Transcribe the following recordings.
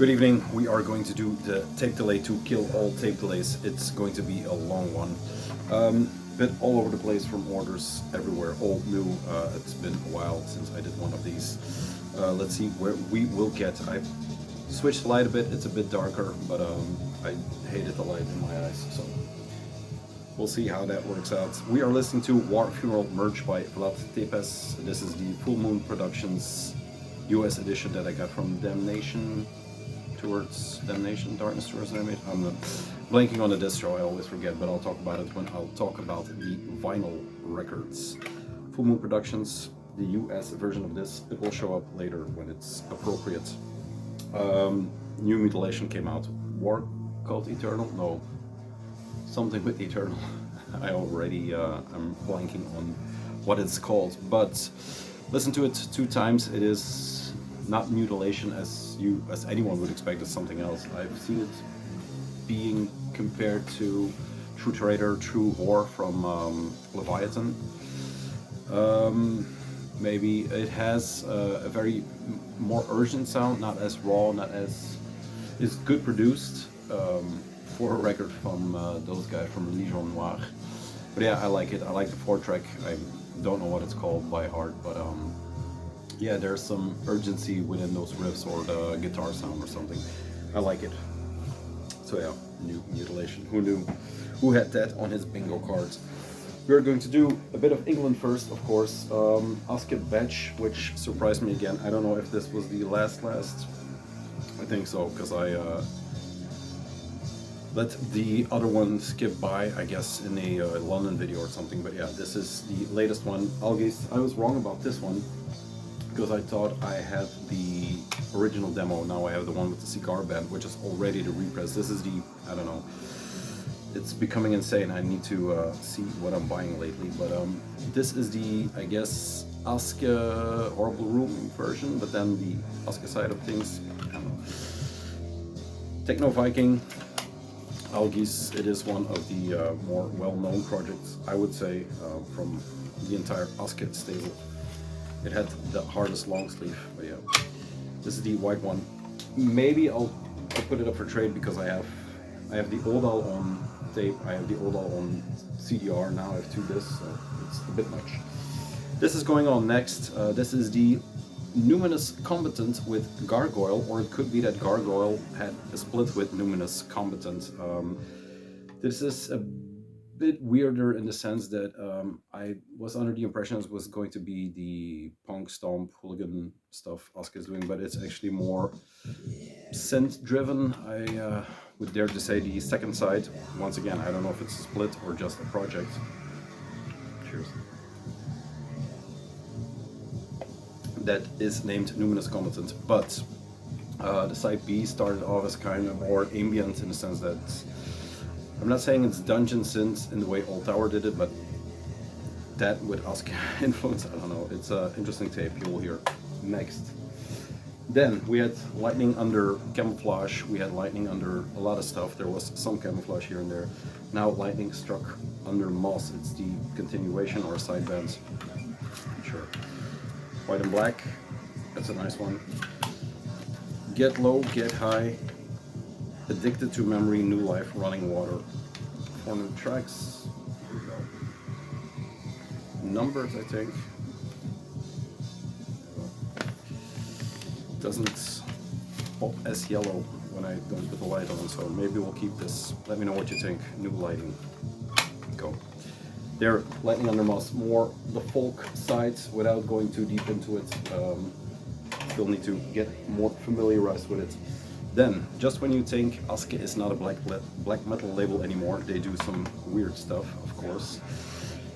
Good evening. We are going to do the tape delay to kill all tape delays. It's going to be a long one. Bit all over the place from orders everywhere, old, new. It's been a while since I did one of these. Let's see where we will get. I switched the light a bit. It's a bit darker, but I hated the light in my eyes, so we'll see how that works out. We are listening to War Funeral merged by Vaal. This is the Full Moon Productions US edition that I got from Damnation Darkness Towards Damnation. I'm blanking on the distro, I always forget, but I'll talk about it when I'll talk about the vinyl records. Full Moon Productions, the US version of this, it will show up later when it's appropriate. New Mutilation came out. War called Eternal? No. Something with Eternal. I already I'm blanking on what it's called, but listen to it 2 times. It is not Mutilation as anyone would expect. It's something else. I've seen it being compared to True Trader, True War from Leviathan. Maybe it has a very more urgent sound, not as raw, not as is good produced for a record from those guys from Legion Noire. But yeah, I like it. I like the 4-track. I don't know what it's called by heart, but yeah, there's some urgency within those riffs or the guitar sound or something. I like it. So yeah, New Mutilation. Who knew? Who had that on his bingo cards? We're going to do a bit of England first, of course. A.S.K.E Batch, which surprised me again. I don't know if this was the last. I think so, because I let the other one skip by, I guess, in a London video or something. But yeah, this is the latest one. I was wrong about this one, because I thought I had the original demo. Now I have the one with the cigar band, which is already the repress. This is the, I don't know, it's becoming insane. I need to see what I'm buying lately, but this is the, I guess, A.S.K.E Horrible Room version, but then the A.S.K.E side of things, I don't know. Techno Viking, Algis, it is one of the more well-known projects, I would say, from the entire A.S.K.E stable. It had the hardest long sleeve, but yeah. This is the white one. Maybe I'll put it up for trade because I have the Ordon on tape, I have the Ordon on CDR, now I have 2 discs, so it's a bit much. This is going on next. This is the Numinous Combatant with Gargoyle, or it could be that Gargoyle had a split with Numinous Combatant. This is a bit weirder in the sense that I was under the impression it was going to be the punk stomp hooligan stuff A.S.K.E is doing, but it's actually more synth driven. I would dare to say the second side. Once again, I don't know if it's a split or just a project. Cheers. That is named Numinous Combatant, but the side B started off as kind of more ambient in the sense that I'm not saying it's dungeon synth in the way Old Tower did it, but that with A.S.K.E influence, I don't know. It's an interesting tape you will hear next. Then we had lightning under camouflage. We had lightning under a lot of stuff. There was some camouflage here and there. Now lightning struck under moss. It's the continuation or side bands. Sure. White and black. That's a nice one. Get low, get high. Addicted to Memory, New Life, Running Water. 4 new tracks. Here we go. Numbers, I think. Doesn't pop as yellow when I don't put the light on, so maybe we'll keep this. Let me know what you think. New lighting. Go. There, lightning under moss. More the folk side without going too deep into it. Still need to get more familiarized with it. Then, just when you think A.S.K.E is not a black metal label anymore, they do some weird stuff, of course.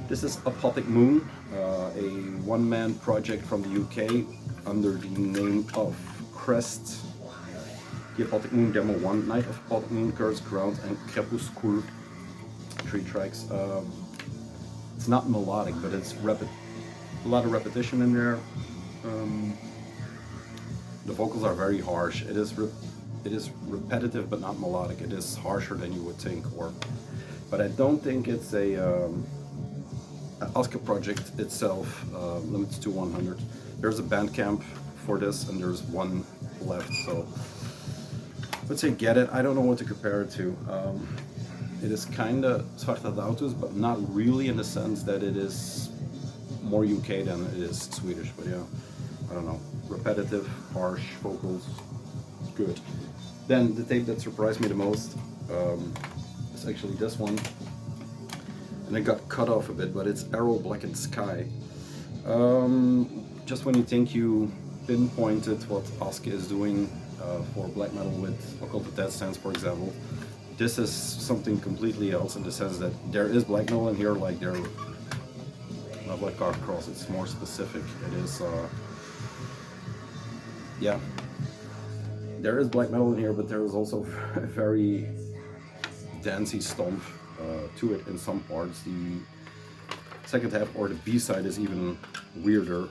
This is Apothic Moon, a one-man project from the UK under the name of Crest. The Apothic Moon Demo 1, Night of Apothic Moon, Cursed Ground, and Crepuscule. 3 tracks. It's not melodic, but it's a lot of repetition in there. The vocals are very harsh. It is repetitive but not melodic. It is harsher than you would think, but I don't think it's a A.S.K.E project itself, limited to 100. There's a Bandcamp for this, and there's one left, so Let's say get it. I don't know what to compare it to. It is kind of Svarta Dautus, but not really in the sense that it is more UK than it is Swedish. But yeah, I don't know. Repetitive, harsh vocals, good. Then the tape that surprised me the most is actually this one, and it got cut off a bit, but it's Arrow Blackened Sky. Just when you think you pinpointed what A.S.K.E is doing for black metal with Occulted Death Stance, for example, this is something completely else in the sense that there is black metal in here, like they're not like Dark Cross, it's more specific. It is, yeah, there is black metal in here, but there is also a very dancey stomp to it in some parts. The second half, or the B side, is even weirder.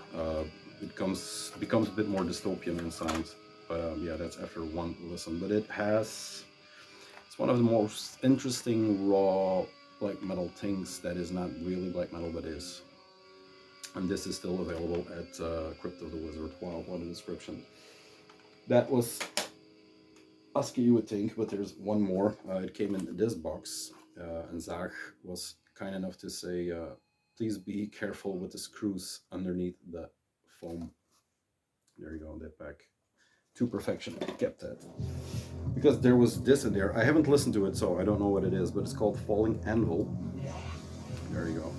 It becomes a bit more dystopian in sound. But yeah, that's after one listen. But it's one of the most interesting raw black metal things that is not really black metal, but is. And this is still available at Crypt of the Wizard. Wow, what a description. That was A.S.K.E, you would think, but there's one more. It came in this box, and Zach was kind enough to say, please be careful with the screws underneath the foam. There you go, that back. To perfection, I kept that. Because there was this in there. I haven't listened to it, so I don't know what it is, but it's called Falling Anvil. There you go.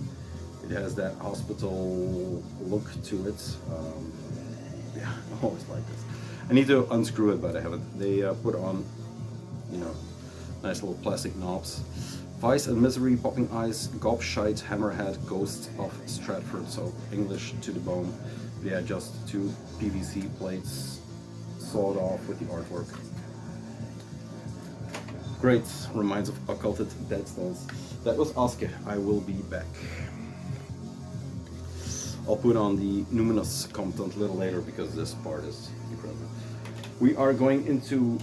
It has that hospital look to it. Yeah, I always like this. I need to unscrew it, but I haven't. They put on, you know, nice little plastic knobs. Vice and Misery, Popping Eyes, Gobshite, Hammerhead, Ghosts of Stratford. So English to the bone. Yeah, just two PVC plates sawed off with the artwork. Great, reminds of Occulted Dead Stones. That was A.S.K.E. I will be back. I'll put on the Numinous content a little later because this part is incredible. We are going into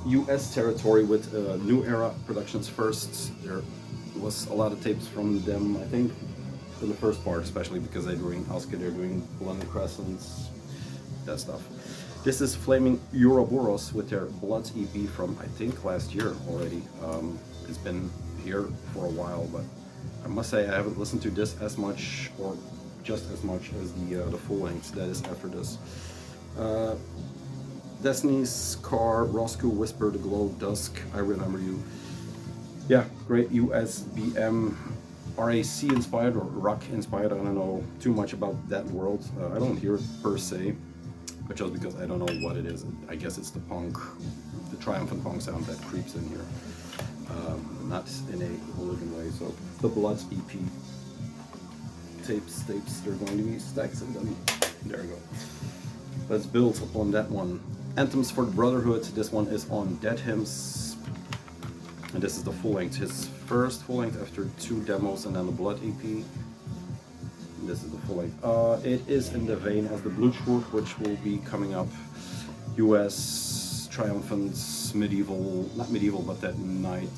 US territory with New Era Productions first. There was a lot of tapes from them, I think, in the first part, especially because they're doing A.S.K.E, they're doing London Crescents, that stuff. This is Flaming Ouroboros with their Blood EP from, I think, last year already. It's been here for a while, but I must say I haven't listened to this as much, or just as much as the full length that is after this. Destiny's Car, Roscoe, Whisper, The Glow, Dusk, I Remember You. Yeah, great USBM, RAC inspired or rock inspired. I don't know too much about that world. I don't hear it per se, but just because I don't know what it is. I guess it's the punk, the triumphant punk sound that creeps in here. Not in a hooligan way. So the Blood EP. Tapes, there are going to be stacks of them. There we go. Let's build upon that one. Anthems for the Brotherhood. This one is on Dead Hymns. And this is the full length. His first full length after 2 demos and then the Blood EP. And this is the full length. It is in the vein as the Blutschwur, which will be coming up. US triumphant medieval, not medieval, but that night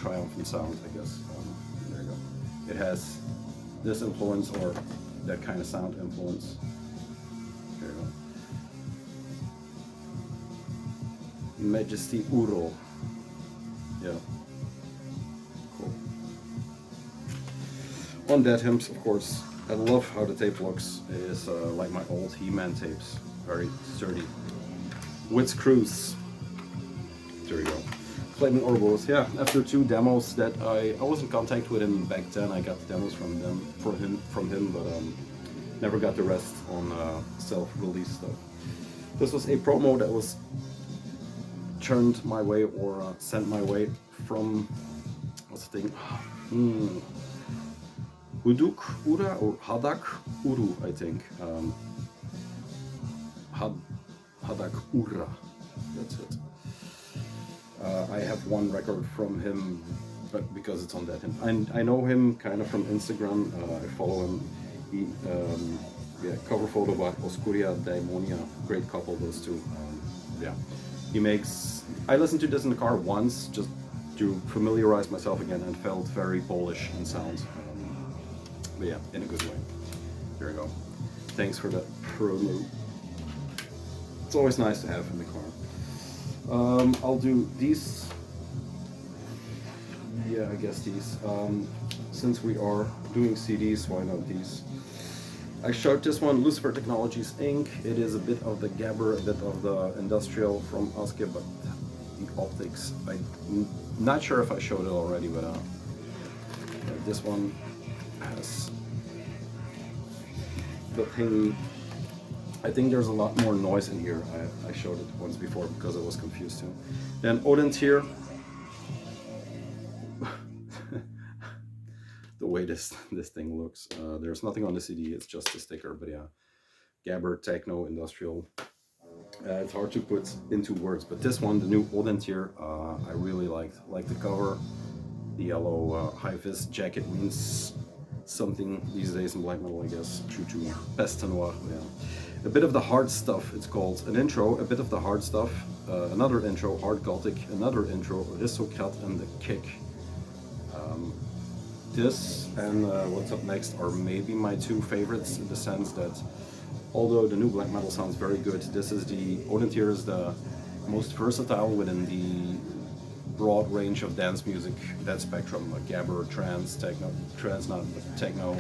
triumphant sound, I guess. There you go. It has this influence, or that kind of sound influence. There you go. Majesty Uro. Yeah. Cool. On Dead Hymns, of course, I love how the tape looks. It is like my old He-Man tapes. Very sturdy. With screws. There you go. Flaming Ouroboros, yeah, after 2 demos that I was in contact with him back then. I got the demos from him, but never got the rest on self-release stuff. This was a promo that was turned my way, or sent my way from, what's the thing? Huduk Ura, or Hadak Uru, I think. Hadak Ura, that's it. I have one record from him, but because it's on that hymn. I know him kind of from Instagram. I follow him. He, yeah, cover photo by Oscuria Daimonia. Great couple, those two. Yeah, he makes. I listened to this in the car once just to familiarize myself again, and felt very Polish in sound. But yeah, in a good way. There you go. Thanks for that promo. It's always nice to have in the car. I'll do these. Yeah, I guess these. Since we are doing CDs, why not these? I showed this one, Lucifer Technologies Inc. It is a bit of the Gabber, a bit of the industrial from A.S.K.E, but the optics, I'm not sure if I showed it already, but this one has the thingy. I think there's a lot more noise in here. I showed it once before because I was confused too. Then Ordon here. The way this thing looks. There's nothing on the CD, it's just a sticker, but yeah. Gabber, techno, industrial. It's hard to put into words, but this one, the new Ordon tier, I really liked. Like the cover, the yellow high-vis jacket means something these days in black metal, I guess, true to Peste Noire. Yeah. A bit of the hard stuff, it's called. An intro, a bit of the hard stuff, another intro, hard Gothic, another intro, Aristocrat, and the kick. This and what's up next are maybe my two favorites, in the sense that although the new black metal sounds very good, this is the Ordon tier is the most versatile within the broad range of dance music, that spectrum, like Gabber, trance, techno, trance not, but techno.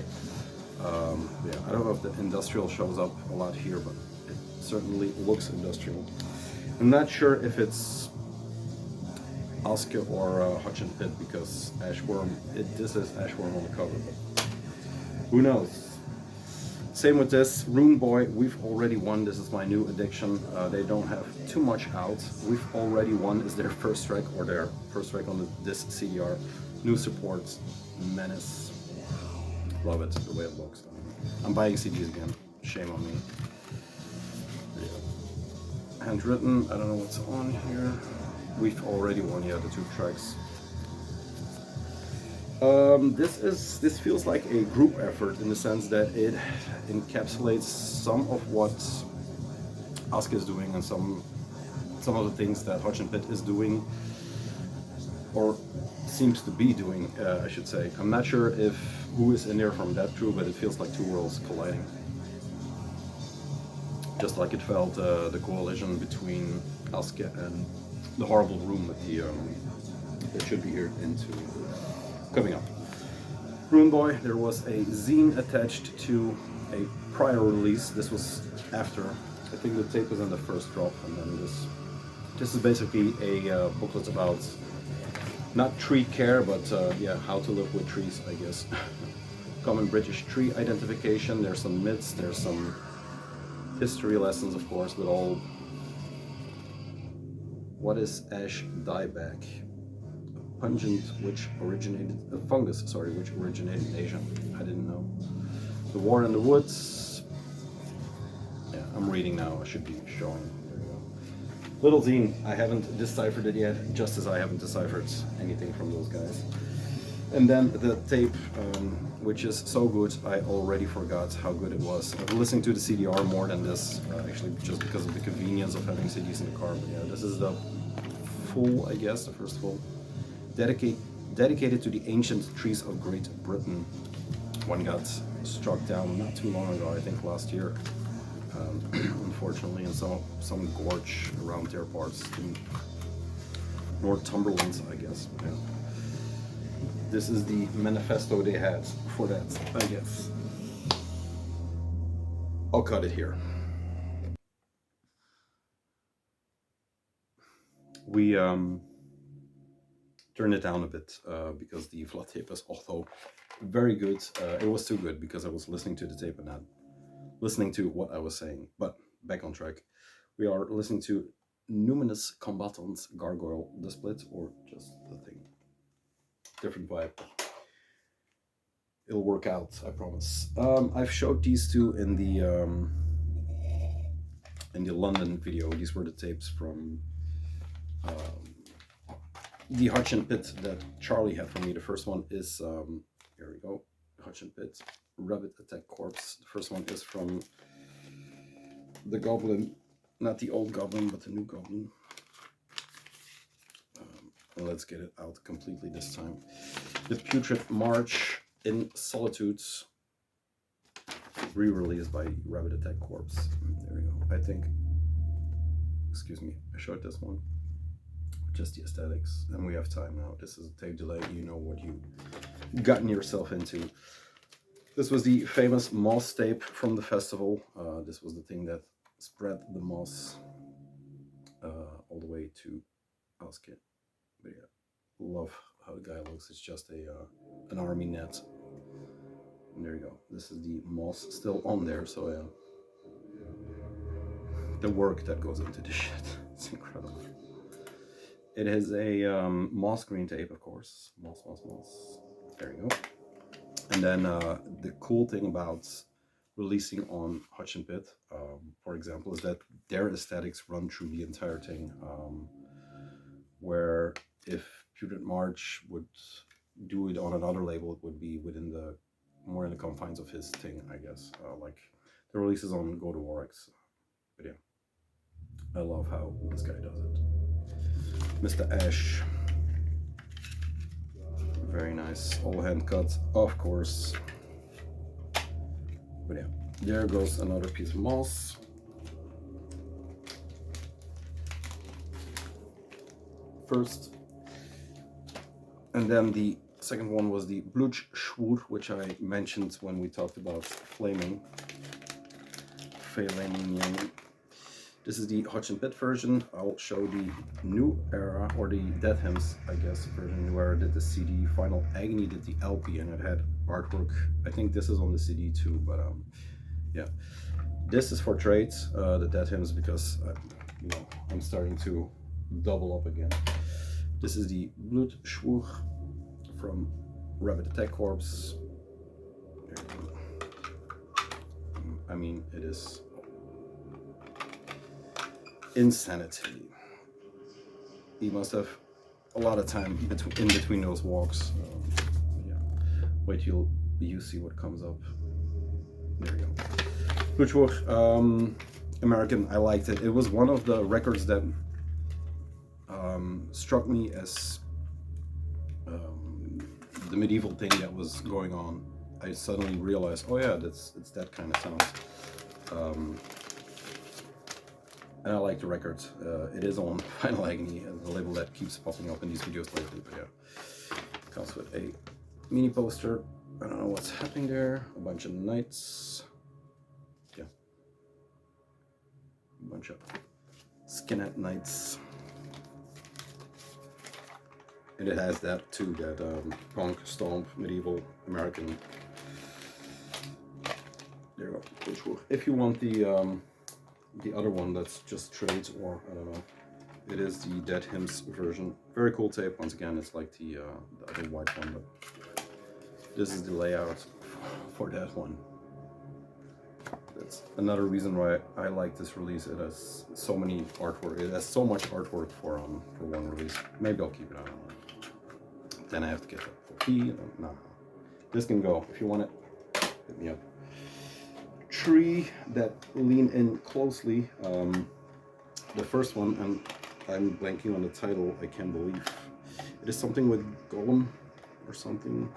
Yeah, I don't know if the industrial shows up a lot here, but it certainly looks industrial. I'm not sure if it's A.S.K.E or Hotchin Pit, because Ashworm, this is Ashworm on the cover, but who knows? Same with this, Rune Boy, we've already won. This is my new addiction. They don't have too much out. We've already won is their first track, or their first track on this CDR. New support, Menace. Love it, the way it looks. I'm buying CDs again, shame on me. Yeah. Handwritten, I don't know what's on here. We've already won, yeah, the two tracks. This feels like a group effort, in the sense that it encapsulates some of what A.S.K.E is doing and some of the things that Hotchin Pit is doing, or seems to be doing, I should say. I'm not sure if who is in there from that crew, but it feels like two worlds colliding. Just like it felt the coalition between A.S.K.E and the Horrible Room with the that should be here into coming up. Rune Boy, there was a zine attached to a prior release. This was after, I think the tape was on the first drop, and then this is basically a booklet about not tree care, but yeah, how to live with trees, I guess. Common British tree identification. There's some myths, there's some history lessons, of course, with all. What is ash dieback? Pungent, which originated, a fungus, sorry, which originated in Asia. I didn't know. The War in the Woods. Yeah, I'm reading now, I should be showing. There you go. Little zine, I haven't deciphered it yet, just as I haven't deciphered anything from those guys. And then the tape, which is so good, I already forgot how good it was. I've been listening to the CDR more than this, actually, just because of the convenience of having CDs in the car. But yeah, this is the full, I guess, the first full. Dedicated to the ancient trees of Great Britain. One got struck down not too long ago, I think last year, unfortunately, in some gorge around their parts in Northumberland, I guess. Yeah. This is the manifesto they had for that, I guess. I'll cut it here. We turned it down a bit because the flat tape is also very good. It was too good because I was listening to the tape and not listening to what I was saying. But back on track. We are listening to Numinous Combatants Gargoyle, the split, or just the thing. Different vibe. It'll work out, I promise. I've showed these two in the London video. These were the tapes from the Hotchin Pit that Charlie had for me. The first one is, here we go, Hotchin Pit, Rabbit Attack Corpse. The first one is from the Goblin, not the old Goblin, but the new Goblin. And let's get it out completely this time. The Putrid March in Solitudes, re-released by Rabbit Attack Corpse. There we go. I think, excuse me, I showed this one. just the aesthetics. And we have time now. This is a tape delay. You know what you gotten yourself into. This was the famous moss tape from the festival. This was the thing that spread the moss all the way to A.S.K.E. But yeah, love how the guy looks. It's just an army net. And there you go. This is the moss still on there. So yeah, the work that goes into this shit, it's incredible. It is a moss green tape, of course. Moss. There you go. And then the cool thing about releasing on Hotchin, for example, is that their aesthetics run through the entire thing. Where if Putrid March would do it on another label, it would be within the more in the confines of his thing, I guess. Like the releases on Go to Warx. But yeah, I love how this guy does it. Mr. Ash. Very nice. All hand cut, of course. But yeah, there goes another piece of moss. First. And then the second one was the Blutschwur, which I mentioned when we talked about flaming. This is the Hotchin version. I'll show the new era, or the Dead Hymns, I guess, version. New era did the CD, Final Agony did the LP, and it had artwork. I think this is on the CD too, but yeah. This is for trades, the Dead Hymns, because you know, I'm starting to double up again. This is the Blutschwur from Rabbit Attack Corps. I mean, it is insanity. He must have a lot of time in between those walks. Yeah. Wait till you see what comes up. There you go. Blutschwur, American. I liked it. It was one of the records that struck me as the medieval thing that was going on. I suddenly realized, oh yeah, it's that kind of sound. And I like the record. It is on Final Agony, the label that keeps popping up in these videos lately. But yeah, it comes with a mini poster. I don't know what's happening there. A bunch of knights. Yeah, a bunch of skinhead knights. And it has that too, that punk, stomp, medieval, American. There you go. If you want the other one that's just trades, or I don't know, it is the Dead Hymns version. Very cool tape. Once again, it's like the other white one, but this is the layout for that one. That's another reason why I like this release. It has so many artwork. It has so much artwork for one release. Maybe I'll keep it. I don't know. Then I have to get a key. No, this can go. If you want it, hit me up. Tree that lean in closely. The first one, and I'm blanking on the title. I can't believe it is something with Golem or something.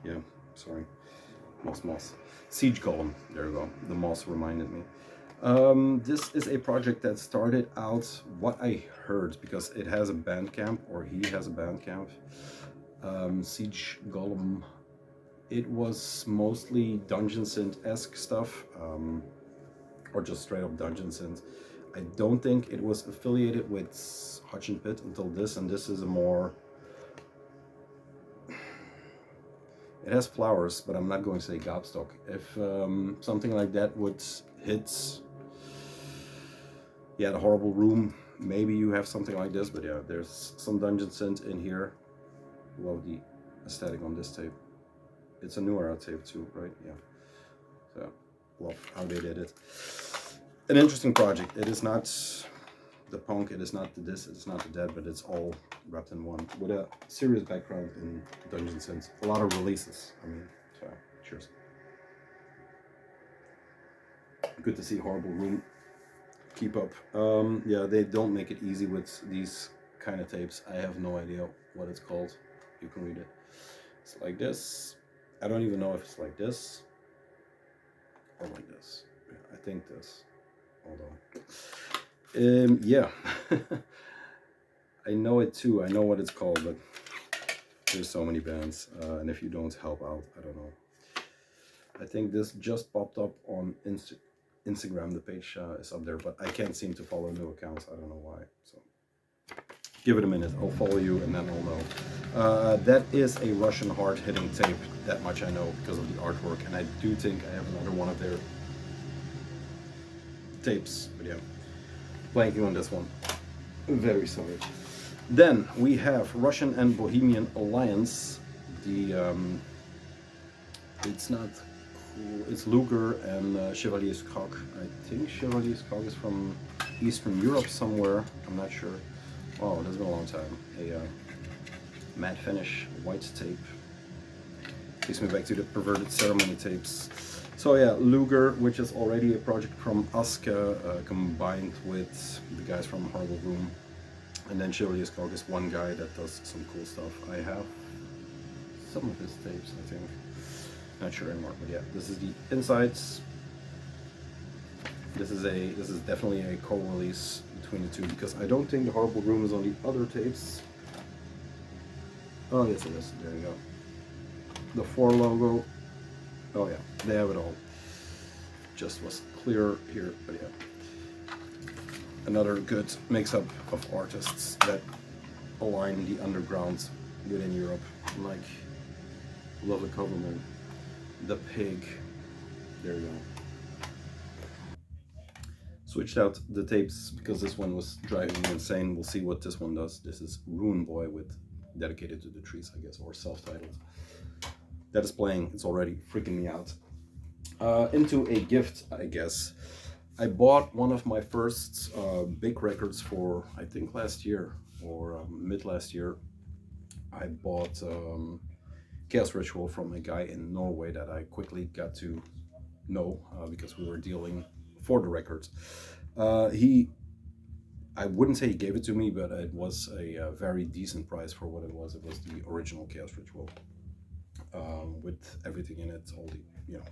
Yeah, sorry. Moss. Siege Golem. There you go. The moss reminded me. This is a project that started out, what I heard, because it has a Bandcamp, or he has a Bandcamp. Siege Golem. It was mostly Dungeon Synth-esque stuff, or just straight up Dungeon Synth. I don't think it was affiliated with Hotchin until this, and this is a more... It has flowers, but I'm not going to say gobstock. If something like that would hit, yeah, the Horrible Room, maybe you have something like this, but yeah, there's some Dungeon Synth in here. Love the aesthetic on this tape. It's a new era tape too, right? Yeah. So, love how they did it. An interesting project. It is not the punk, it is not the this, it's not the dead, but it's all wrapped in one with a serious background in Dungeon Synth. A lot of releases. I mean, so cheers. Good to see Horrible Room keep up. Yeah, they don't make it easy with these kind of tapes. I have no idea what it's called. You can read it. It's like this. I don't even know if it's like this or like this. Yeah, I think this. Hold on. Yeah. I know it too. I know what it's called, but there's so many bands, and if you don't help out, I don't know. I think this just popped up on Instagram. The page is up there, but I can't seem to follow new accounts. I don't know why. So give it a minute. I'll follow you, and then I'll know. That is a Russian hard-hitting tape. That much I know because of the artwork, and I do think I have another one of their tapes. But yeah, blanking on this one. Very sorry. Then we have Russian and Bohemian Alliance. It's not cool. It's Luger and Chevalier's Cock. I think Chevalier's Cock is from Eastern Europe somewhere. I'm not sure. Oh, it has been a long time. A matte finish white tape. Takes me back to the Perverted Ceremony tapes. So yeah, Luger, which is already a project from A.S.K.E, combined with the guys from Horrible Room. And then Chevalier's Cock is one guy that does some cool stuff. I have some of his tapes, I think. Not sure anymore, but yeah, this is the insides. This is definitely a co-release between the two because I don't think the Horrible Room is on the other tapes. Oh yes, it is. There you go. The 4 logo. Oh yeah, they have it all. Just was clear here, but yeah. Another good mix-up of artists that align the underground within Europe, like Love the Covenant, The Pig. There you go. Switched out the tapes because this one was driving me insane. We'll see what this one does. This is Rune Boy with Dedicated to the Trees, I guess, or self-titled. That is playing. It's already freaking me out. Into a gift, I guess. I bought one of my first big records for, I think last year or mid last year. I bought Chaos Ritual from a guy in Norway that I quickly got to know because we were dealing for the records. I wouldn't say he gave it to me, but it was a very decent price for what it was. It was the original Chaos Ritual with everything in it, all the, you know.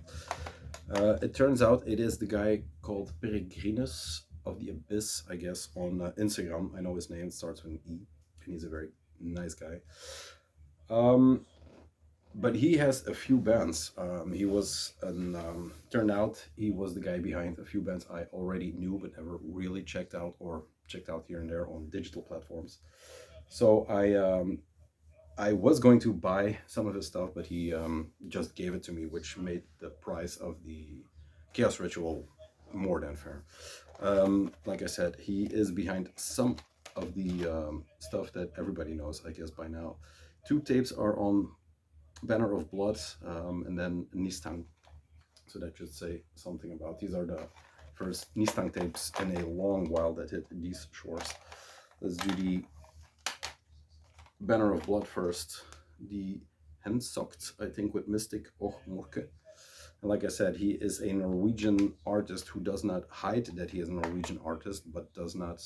It turns out it is the guy called Peregrinus of the Abyss, I guess, on Instagram. I know his name starts with an E, and he's a very nice guy. But he has a few bands. He was turned out he was the guy behind a few bands I already knew but never really checked out or checked out here and there on digital platforms. So I was going to buy some of his stuff, but he just gave it to me, which made the price of the Chaos Ritual more than fair. Like I said, he is behind some of the stuff that everybody knows, I guess, by now. 2 tapes are on Banner of Blood, and then Nistang. So that should say something about. These are the first Nistang tapes in a long while that hit these shores. Let's do the Banner of Blood first. The Hensokt, I think, with Mystic Morke. And like I said, he is a Norwegian artist who does not hide that he is a Norwegian artist, but does not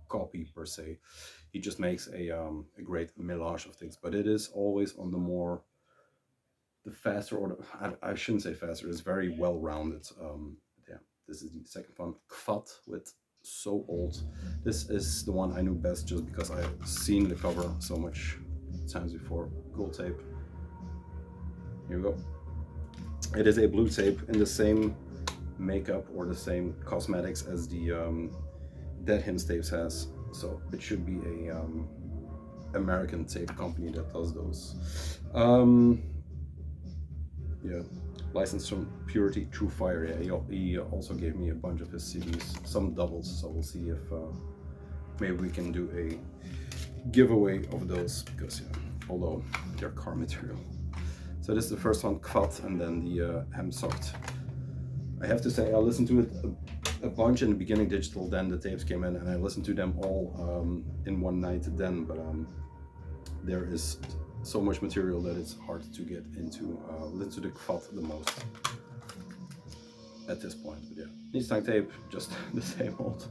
copy per se. He just makes a great melange of things, but it is always on the faster, or I shouldn't say faster, it's very well rounded. Yeah, this is the second one, Kvat with So Old. This is the one I knew best just because I've seen the cover so much times before. Gold tape. Here we go. It is a blue tape in the same makeup or the same cosmetics as the Dead Hymns tapes has. So it should be a American tape company that does those. Yeah, licensed from Purity True Fire. Yeah, he also gave me a bunch of his CDs, some doubles. So we'll see if maybe we can do a giveaway of those because yeah, although they're car material. So this is the first one, Kvat, and then the Hemsokt. I have to say I listened to it a bunch in the beginning digital, then the tapes came in and I listened to them all in one night then, but there is so much material that it's hard to get into. Listen to the Kvat the most at this point, but yeah. Nistang tape, just the same old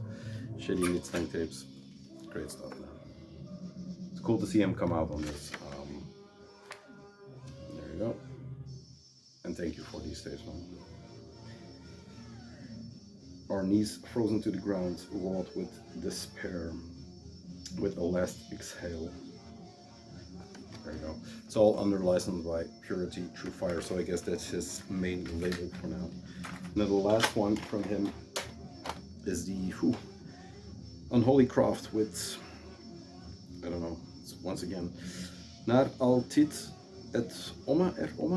shitty Nistang tapes. Great stuff, man. It's cool to see him come out on this. There you go. And thank you for these tapes, man. Our knees frozen to the ground, wrought with despair. with a last exhale. There you go. It's all under license by Purity True Fire, so I guess that's his main label for now. And then the last one from him is the Unholy Craft with, I don't know, it's once again, Naar Altit et Oma,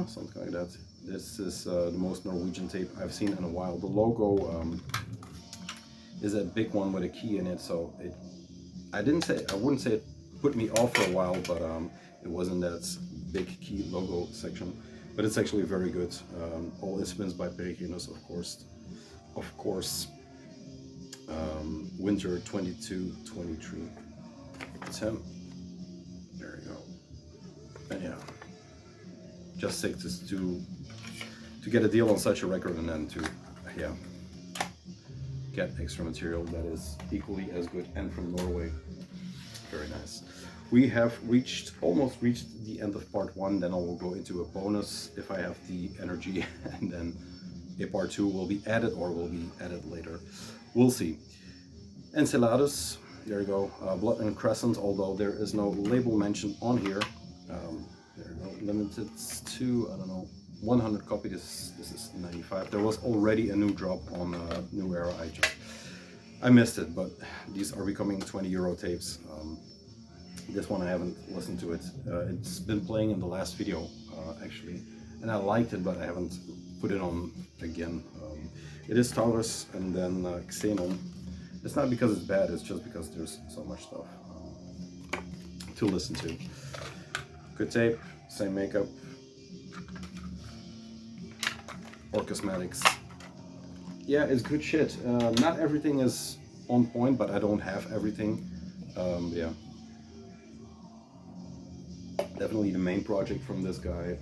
something like that. This is the most Norwegian tape I've seen in a while. The logo is a big one with a key in it, so I wouldn't say it put me off for a while, but it wasn't that big key logo section. But it's actually very good. All instruments by Peregrinus, of course. Winter 22-23. It's him. There you go. And yeah, just sick to get a deal on such a record and then to get extra material that is equally as good and from Norway. Very nice. We have almost reached the end of part 1, then I will go into a bonus if I have the energy, and then a part 2 will be added or will be added later. We'll see. Enceladus, there you go. Blood and Crescent, although there is no label mentioned on here. There you go. Limited to, I don't know, 100 copy. This is 95. There was already a new drop on New Era. I missed it, but these are becoming 20 euro tapes. This one I haven't listened to it. It's been playing in the last video actually, and I liked it, but I haven't put it on again. It is Taurus and then Xenon. It's not because it's bad, it's just because there's so much stuff to listen to. Good tape, same makeup. Orcosmatics. Yeah, it's good shit. Not everything is on point, but I don't have everything. Yeah. Definitely the main project from this guy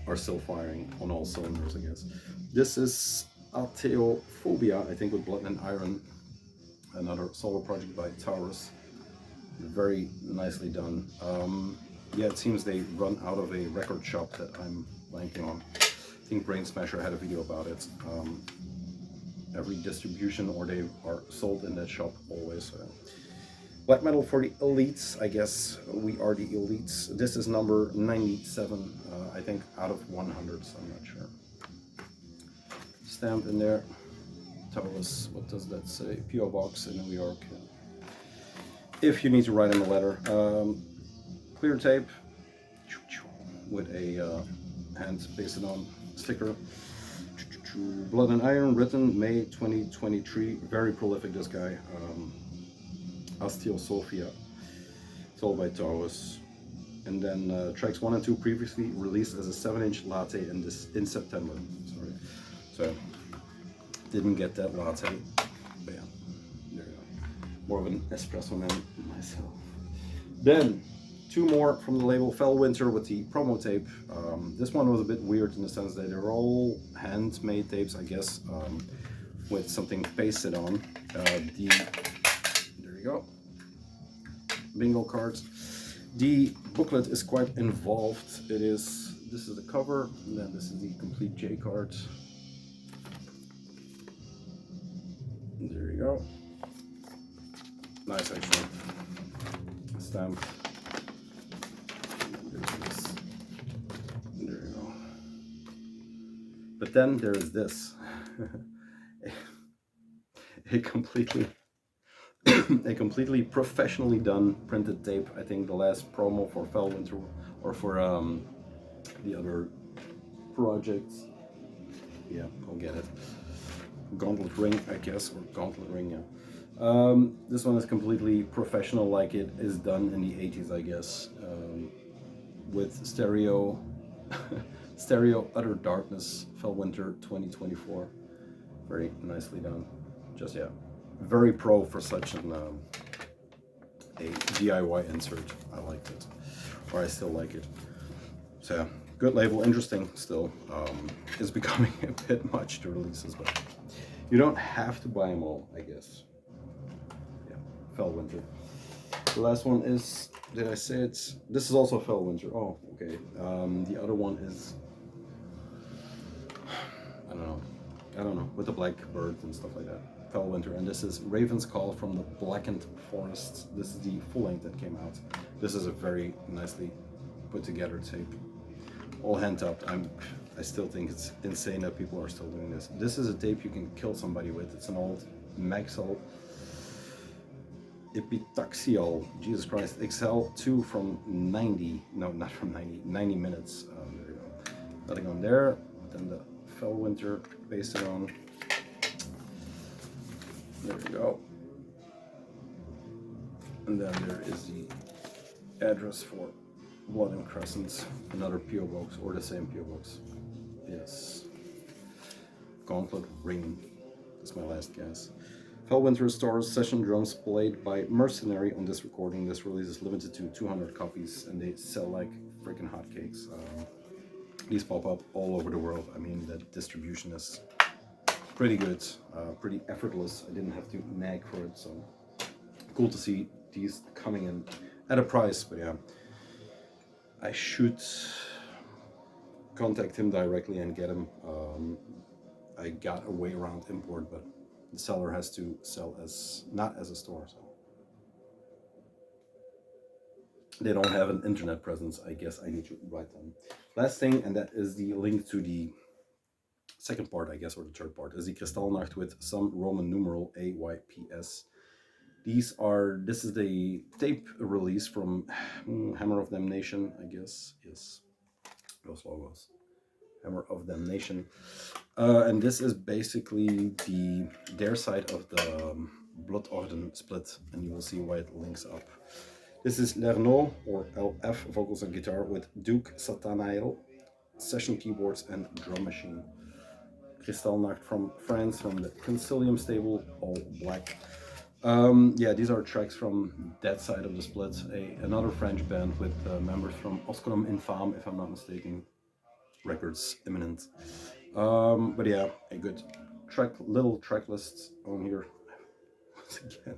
are still firing on all cylinders, I guess. This is Ateophobia, I think, with Blood and Iron. Another solo project by Taurus. Very nicely done. Yeah, it seems they run out of a record shop that I'm blanking on. I think Brain Smasher had a video about it. Every distribution, or they are sold in that shop always. Black metal for the elites, I guess we are the elites. This is number 97, I think, out of 100, so I'm not sure. Stamped in there. Taurus, what does that say? P.O. Box in New York. If you need to write in a letter. Clear tape with a hand pasted on sticker. Blood and Iron, written May 2023. Very prolific, this guy. Asteosophia. It's all by Taurus. And then tracks 1 and 2 previously released as a 7-inch latte in September. Sorry. So didn't get that latte. But yeah, there you go. More of an espresso man myself. Then 2 more from the label Fellwinter with the promo tape. This one was a bit weird in the sense that they're all handmade tapes, I guess, with something pasted on. There you go. Bingo cards. The booklet is quite involved. This is the cover, and then this is the complete J card. There you go. Nice, actually. Stamp. There you go. But then there is this. a completely professionally done printed tape. I think the last promo for Fellwinter or for the other projects. Yeah, I'll get it. Gauntlet Ring, I guess, or Gauntlet Ring, yeah. This one is completely professional, like it is done in the 80s, I guess, with stereo Utter Darkness, Fellwinter 2024. Very nicely done. Just, yeah, very pro for such an a DIY insert. I liked it, or I still like it. So yeah, good label, interesting still. It's becoming a bit much to releases, but you don't have to buy them all, I guess. Yeah, Fellwinter. The last one is, did I say it? This is also Fellwinter. Oh, okay. The other one is, I don't know, with the black bird and stuff like that. Fellwinter, and this is Raven's Call from the Blackened Forests. This is the full length that came out. This is a very nicely put together tape. All hand tapped. I still think it's insane that people are still doing this. This is a tape you can kill somebody with. It's an old Maxell Epitaxial, Jesus Christ, XL2 from 90, no, not from 90, 90 minutes. There you go. Nothing on there. Then the Fellwinter pasted on. There we go. And then there is the address for Blood and Crescents, another P.O. Box, or the same P.O. Box. Yes. Gauntlet Ring. That's my last guess. Fellwinter stars session drums played by Mercenary on this recording. This release is limited to 200 copies and they sell like freaking hotcakes. These pop up all over the world. I mean, the distribution is pretty good, pretty effortless. I didn't have to nag for it, so cool to see these coming in at a price. But yeah, I should contact him directly and get him. I got a way around import, but the seller has to sell as not as a store, so they don't have an internet presence. I guess I need to write them. Last thing, and that is the link to the second part, I guess, or the third part, is the Kristallnacht with some Roman numeral AYPS. This is the tape release from Hammer of Damnation, I guess. Yes, those logos. Hammer of Damnation. And this is basically their side of the Blood Ordon split, and you will see why it links up. This is Lernault, or LF, vocals and guitar, with Duke Satanael, session keyboards and drum machine. Kristallnacht from France, from the Concilium stable, all black. Yeah, these are tracks from that side of the split. Another French band with members from Sacrum Infame, if I'm not mistaken. Records imminent. But yeah, a good little track list on here. Once again,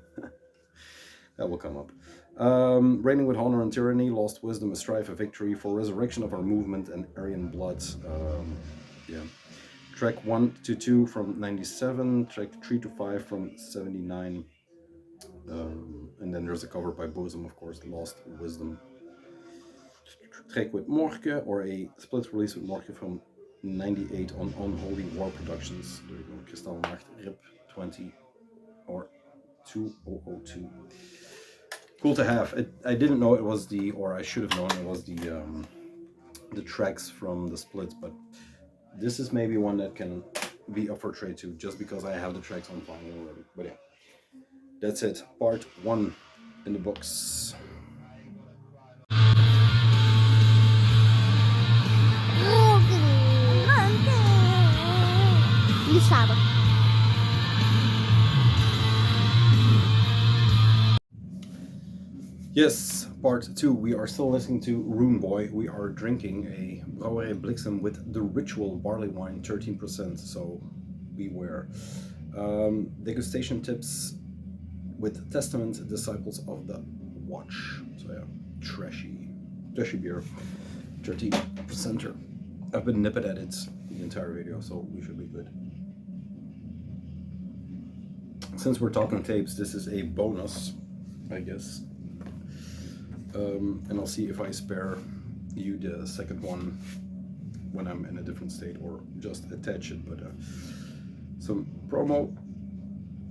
that will come up. Reigning with Honor and Tyranny, Lost Wisdom, A Strife, A Victory, For Resurrection of Our Movement, and Aryan Blood. Yeah. Track 1 to 2 from 97, track 3 to 5 from 79. And then there's a cover by Bosom, of course, Lost Wisdom. Track with Morke, or a split release with Morke from 98 on Unholy War Productions. There you go, Kristallnacht, RIP 20 or 2002. Cool to have. I didn't know it was or I should have known it was the tracks from the split, but this is maybe one that can be up for trade too, just because I have the tracks on vinyl already. But yeah, that's it. Part 1 in the books. Yes, part 2. We are still listening to Rune Boy. We are drinking a Brouwerij Bliksem with the Ritual barley wine, 13%, so beware. Degustation tips with Testament, Disciples of the Watch. So yeah, trashy beer, 13%er. I've been nipping at it the entire video, so we should be good. Since we're talking tapes, this is a bonus, I guess. And I'll see if I spare you the second one when I'm in a different state, or just attach it. But some promo,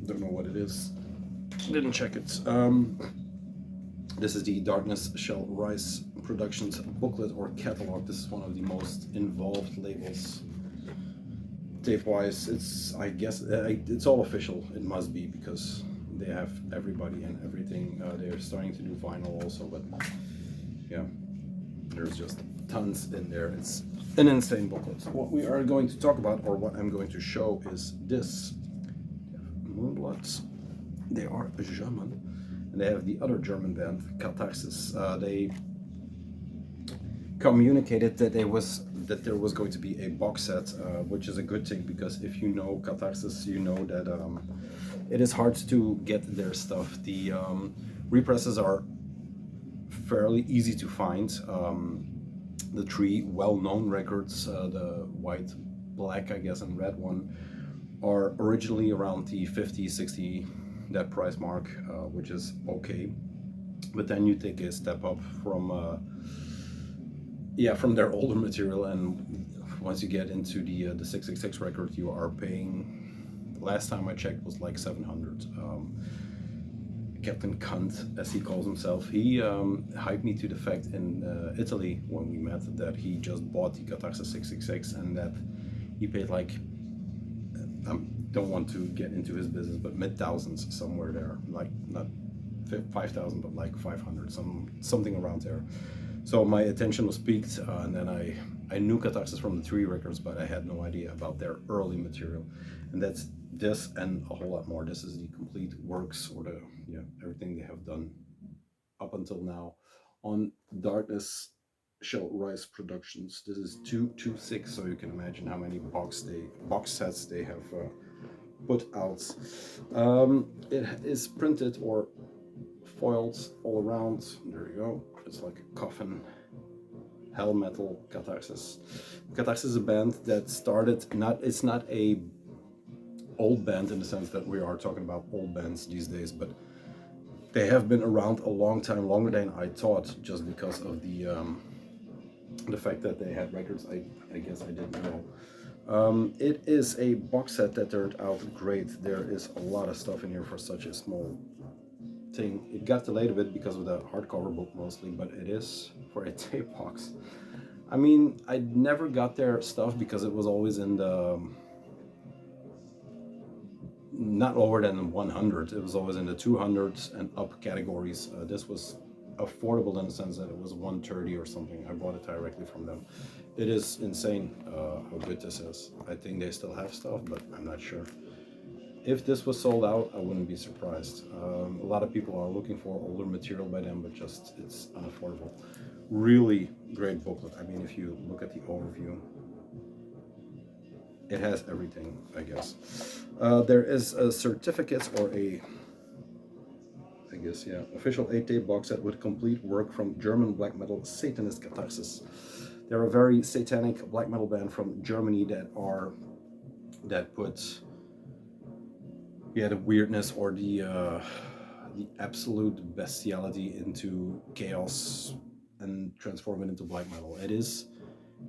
don't know what it is, didn't check it. This is the Darkness Shall Rise Productions booklet or catalog. This is one of the most involved labels tape-wise. I guess it's all official. It must be, because they have everybody and everything. They're starting to do vinyl also, but yeah, there's just tons in there. It's an insane booklet. So what we are going to talk about, or what I'm going to show, is this. Moonbloods. They are German, and they have the other German band, Catarsis. They communicated that there was going to be a box set, which is a good thing, because if you know Catarsis, you know that it is hard to get their stuff. The represses are fairly easy to find. The 3 well-known records, the white, black, I guess, and red one, are originally around the 50, 60, that price mark, which is okay. But then you take a step up from from their older material, and once you get into the 666 record, you are paying. Last time I checked was like 700. Captain Cunt, as he calls himself, he hyped me to the fact in Italy when we met that he just bought the Catarsis 666 and that he paid like, I don't want to get into his business, but mid-thousands somewhere there, like not 5,000 but like 500, something around there. So my attention was piqued, and then I knew Catarsis from the 3 records, but I had no idea about their early material, and that's this and a whole lot more. This is the complete works, or the everything they have done up until now on Darkness Shall Rise Productions. This is 226, so you can imagine how many box sets they have put out. It is printed or foiled all around. There you go. It's like a coffin. Hell metal Catarsis. Catarsis is a band that started it's not a old band in the sense that we are talking about old bands these days, but they have been around a long time, longer than I thought, just because of the fact that they had records. I guess I didn't know. It is a box set that turned out great. There is a lot of stuff in here for such a small thing. It got delayed a bit because of the hardcover book mostly, but it is for a tape box. I mean, I never got their stuff because it was always in the not lower than 100. It was always in the 200s and up categories. This was affordable in the sense that it was 130 or something. I bought it directly from them. It is insane how good this is. I think they still have stuff, but I'm not sure. If this was sold out, I wouldn't be surprised. A lot of people are looking for older material by them, but just it's unaffordable. Really great booklet. I mean, if you look at the overview, it has everything, I guess. There is a certificate or official 8-tape box set with complete work from German black metal satanist Catarsis. They're a very satanic black metal band from Germany that puts the weirdness or the absolute bestiality into chaos and transform it into black metal.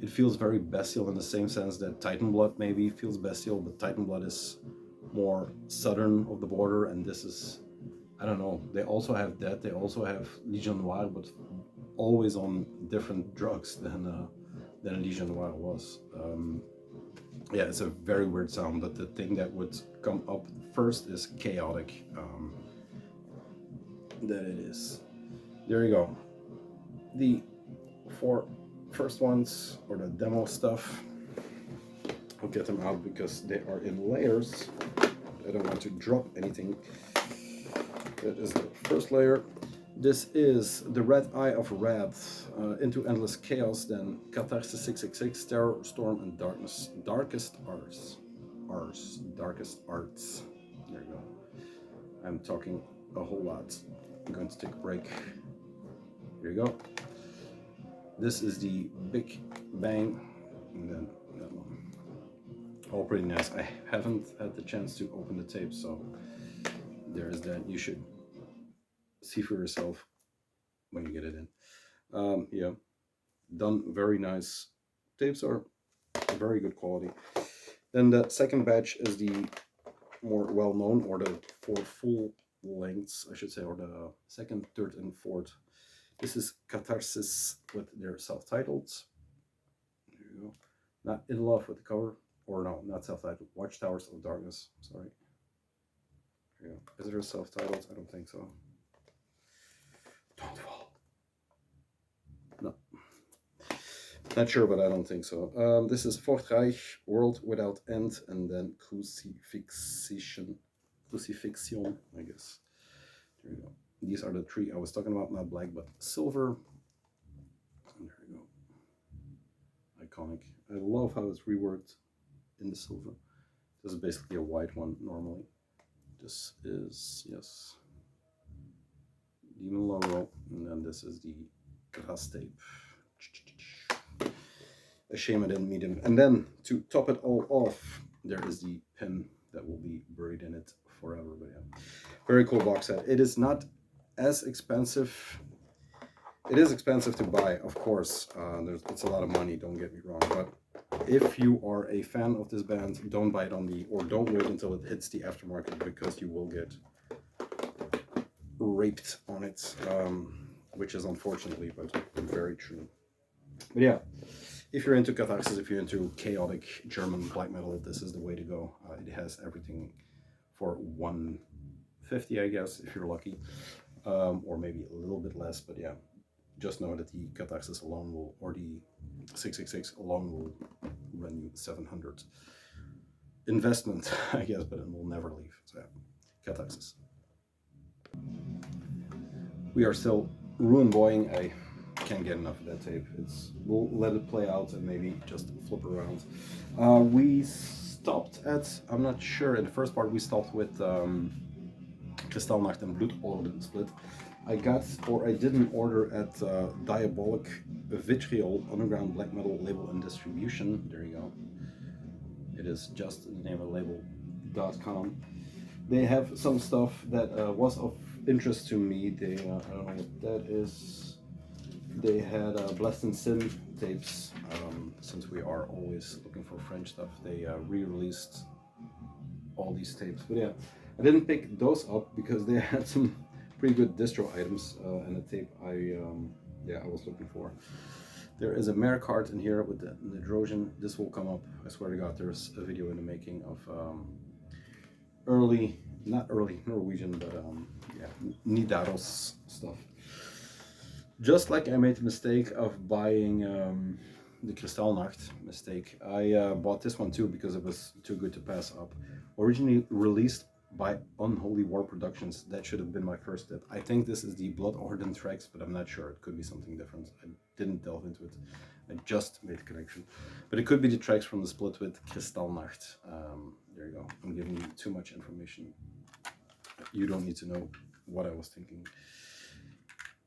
It feels very bestial in the same sense that Titan Blood maybe feels bestial, but Titan Blood is more southern of the border, and this is, I don't know. They also have that. They also have Legion Noir, but always on different drugs than Legion Noir was. It's a very weird sound, but the thing that would come up first is chaotic. That it is. There you go. The 4 first ones, or the demo stuff, I'll get them out because they are in layers. I don't want to drop anything. That is the first layer. This is the Red Eye of Wrath, Into Endless Chaos, then Catarsis 666, Terror, Storm, and Darkness. Darkest Arts. Darkest Arts. There you go. I'm talking a whole lot. I'm going to take a break. Here you go. This is the Big Bang, and then that one. All pretty nice. I haven't had the chance to open the tape, so there is that. You should see for yourself when you get it in. Done very nice. Tapes are very good quality. Then the second batch is the more well-known, or the 4 full lengths, I should say, or the second, third, and fourth. This is Catarsis with their self-titled. There you go. Not in love with the cover, or no, not self-titled. Watchtowers of Darkness. Sorry. There you go. Is it a self-titled? I don't think so. Don't fall. No. Not sure, but I don't think so. This is Fourth Reich, World Without End, and then Crucifixion, I guess. There you go. These are the 3 I was talking about, not black, but silver. And there you go. Iconic. I love how it's reworked in the silver. This is basically a white one normally. This is, yes, Demon logo, and then this is the grass tape. A shame I didn't meet him. And then to top it all off, there is the pin that will be buried in it forever. But yeah, very cool box set. It is not as expensive. It is expensive to buy, of course. It's a lot of money, don't get me wrong. But if you are a fan of this band, don't buy it on or don't wait until it hits the aftermarket, because you will get raped on it, which is unfortunately, but very true. But yeah, if you're into Catarsis, if you're into chaotic German black metal, this is the way to go. It has everything for $150, I guess, if you're lucky, or maybe a little bit less. But yeah, just know that the Katx alone will, or the 666 alone will run you 700 investment, I guess, but it will never leave. So yeah, Katx. We are still Rune Boying. I can't get enough of that tape. We'll let it play out and maybe just flip around. We stopped at, I'm not sure, in the first part we stopped with Kristallnacht and Blood Ordon split. I didn't order at Diabolic Vitriol Underground Black Metal Label and Distribution. There you go. It is just the name of the label.com. They have some stuff that was of interest to me. They, I don't know what that is. They had Blessed in Sin tapes. Since we are always looking for French stuff, they re-released all these tapes. But yeah, I didn't pick those up because they had some pretty good distro items and a tape I was looking for. There is a mare card in here with the Nidrogen. This will come up. I swear to God, there's a video in the making of not early Norwegian, but Nidaros stuff. Just like I made the mistake of buying the Kristallnacht mistake, I bought this one too because it was too good to pass up. Originally released by Unholy War Productions. That should have been my first tip. I think this is the Blood Ordon tracks, but I'm not sure. It could be something different. I didn't delve into it. I just made the connection. But it could be the tracks from the split with Kristallnacht. There you go. I'm giving you too much information. You don't need to know what I was thinking.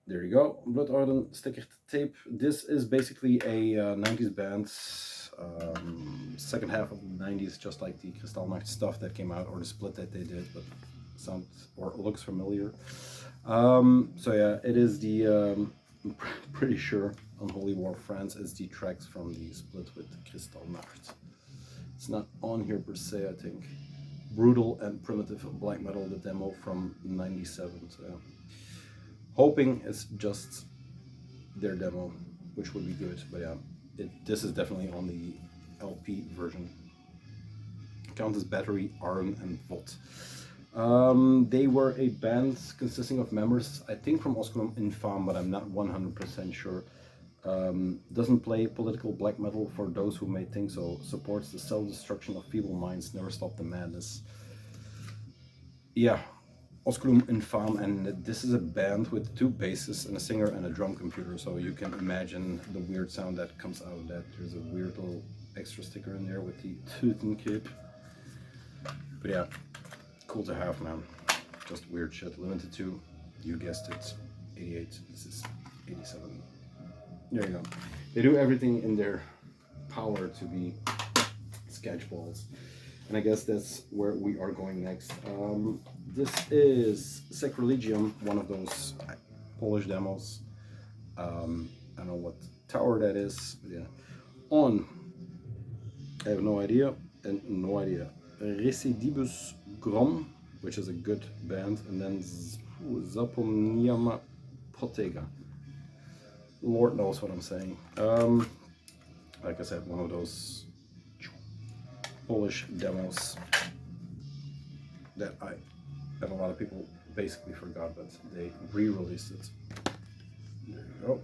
There you go. Blood Ordon sticker tape. This is basically a 90s band. Second half of the 90s, just like the Kristallnacht stuff that came out, or the split that they did, but sounds or looks familiar. So yeah, it is the I'm pretty sure Unholy War France is the tracks from the split with Kristallnacht. It's not on here per se, I think. Brutal and Primitive Black Metal, the demo from '97. So yeah. Hoping it's just their demo, which would be good, but yeah. This is definitely on the LP version. Countess Battery, Arn, and Vot. They were a band consisting of members, I think from Osculum Infam, but I'm not 100% sure. Doesn't play political black metal for those who may think so. Supports the self-destruction of feeble minds, never stop the madness. Yeah, Osculum Infam, and this is a band with 2 basses and a singer and a drum computer, so you can imagine the weird sound that comes out of that. There's a weird little extra sticker in there with the Teutenkip. But yeah, cool to have, man. Just weird shit. Limited to, you guessed it, 88. This is 87. There you go. They do everything in their power to be sketchballs. And I guess that's where we are going next. This is Sacrilegium, one of those Polish demos. I don't know what tower that is, but yeah. On, I have no idea, and no idea. Recidibus Grom, which is a good band, and then Zapomniama Potega. Lord knows what I'm saying. Like I said, one of those Polish demos that a lot of people basically forgot, but they re-released it. There you go.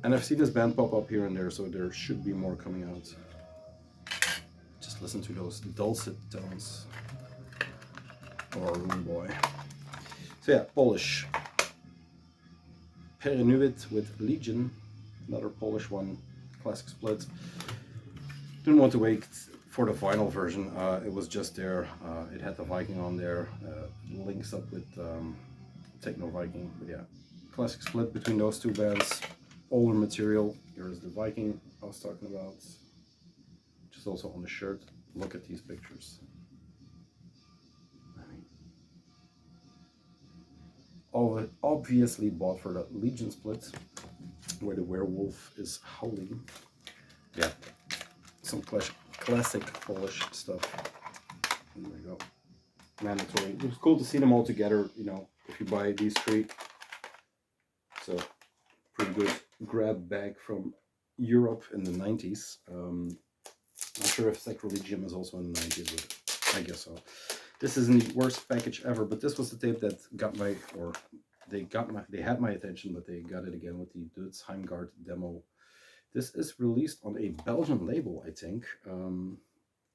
And I've seen this band pop up here and there, so there should be more coming out. Just listen to those dulcet tones. Or Rune Boy. So yeah, Polish. Peregrinus with Legion, another Polish one, classic split. Didn't want to wait for the vinyl version. It was just there. It had the Viking on there. Links up with Techno Viking. But yeah, classic split between those 2 bands. Older material. Here is the Viking I was talking about, which is also on the shirt. Look at these pictures. obviously bought for the Legion split, where the werewolf is howling. Yeah, some classic Polish stuff. And there you go. Mandatory. It was cool to see them all together, you know, if you buy these three. So, pretty good grab bag from Europe in the 90s. Not sure if Sacrilegium is also in the 90s, but I guess so. This isn't the worst package ever, but this was the tape that got my, or they had my attention, but they got it again with the Dutz Heimgard demo. This is released on a Belgian label, I think.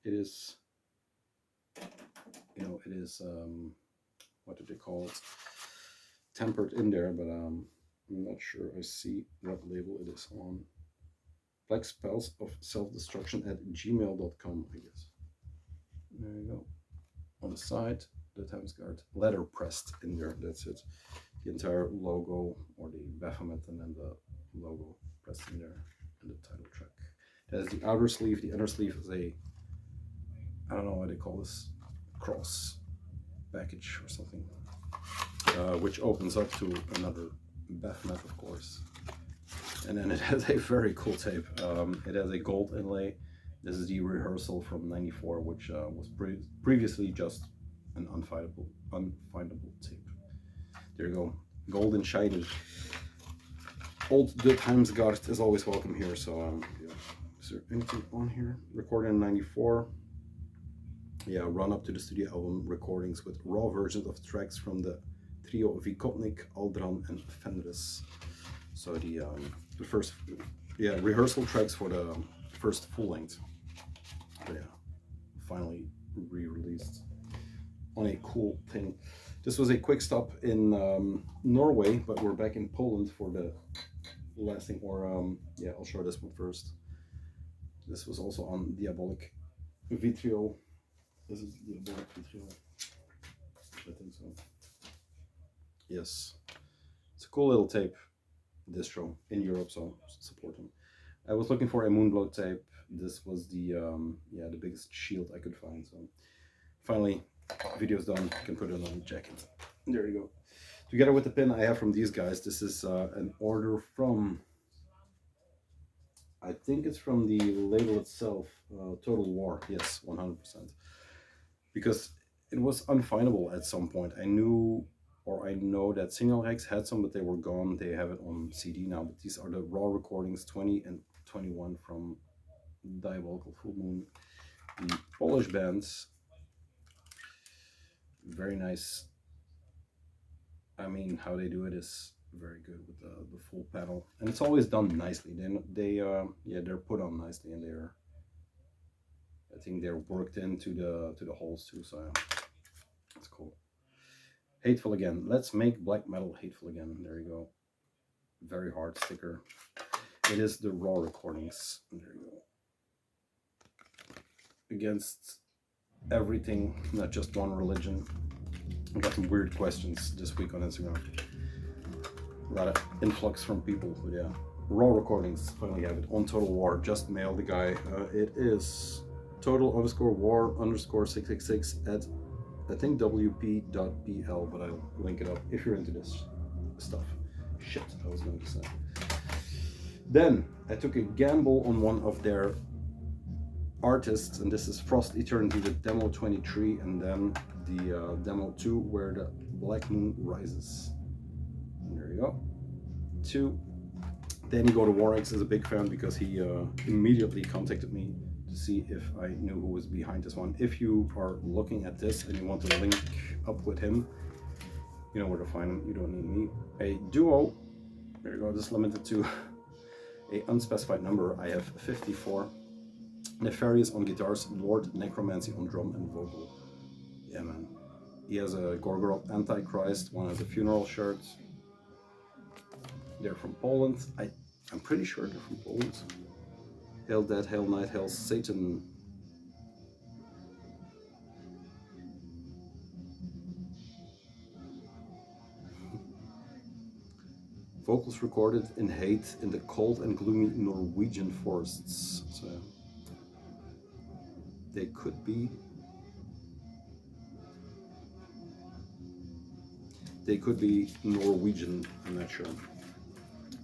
It is, you know, it is, what did they call it? Tempered in there, but I'm not sure I see what label it is on. Black Spells of Self-Destruction at gmail.com, I guess. There you go. On the side, the Heimgard letter pressed in there, that's it. The entire logo, or the Baphomet, and then the logo pressed in there, and the title track. That is the outer sleeve. The inner sleeve is a, I don't know what they call this, cross package or something, which opens up to another Baphomet, of course. And then it has a very cool tape. It has a gold inlay. This is the rehearsal from '94, which was previously just an unfindable tape. There you go, gold and shiny. Old De Heimgard is always welcome here. So yeah. Is there anything on here? Recorded in '94. Yeah, run up to the studio album recordings with raw versions of tracks from the trio Vikotnik, Aldran, and Fenris. So the first, yeah, rehearsal tracks for the first full length. But yeah, finally re-released on a cool thing. This was a quick stop in Norway, but we're back in Poland for the last thing. Or yeah, I'll show this one first. This was also on Diabolic Vitriol. This is Diabolic Vitriol. I think so. Yes, it's a cool little tape distro in Europe, so support them. I was looking for a Moonblow tape. This was the yeah, the biggest shield I could find. So finally, video's done. I can put it on the jacket. There you go. Together with the pin I have from these guys, this is an order from, I think it's from the label itself, Total War. Yes, 100%. Because it was unfindable at some point. I knew, or I know that Signal Rex had some, but they were gone. They have it on CD now, but these are the raw recordings, 20 and 21 from Diabolical Full Moon. The Polish bands, very nice. I mean, how they do it is very good with the full panel, and it's always done nicely. Yeah, they're put on nicely, and I think they're worked into the holes too. So yeah, it's cool. Hateful Again. Let's make black metal hateful again. There you go. Very hard sticker. It is the raw recordings. There you go. Against everything, not just one religion. I got some weird questions this week on Instagram. A lot of influx from people, but yeah. Raw recordings, finally have it on Total War. Just mailed the guy. It is total_war_666 at, I think, wp.pl, but I'll link it up if you're into this stuff. Shit, I was going to say. Then I took a gamble on one of their artists, and this is Frost Eternity, the demo 23, and then the demo 2, where the Black Moon Rises. And there you go. 2. Then you go to Warx is a big fan because he immediately contacted me to see if I knew who was behind this one. If you are looking at this and you want to link up with him, you know where to find him. You don't need me. A duo. There you go. This is limited to a unspecified number. I have 54. Nefarious on guitars, Lord Necromancy on drum and vocal. Yeah, man. He has a Gorgoroth Antichrist. One has a funeral shirt. They're from Poland. I'm pretty sure they're from Poland. Hail Dead, Hail Night, Hail Satan. Vocals recorded in hate in the cold and gloomy Norwegian forests. So they could be. They could be Norwegian, I'm not sure.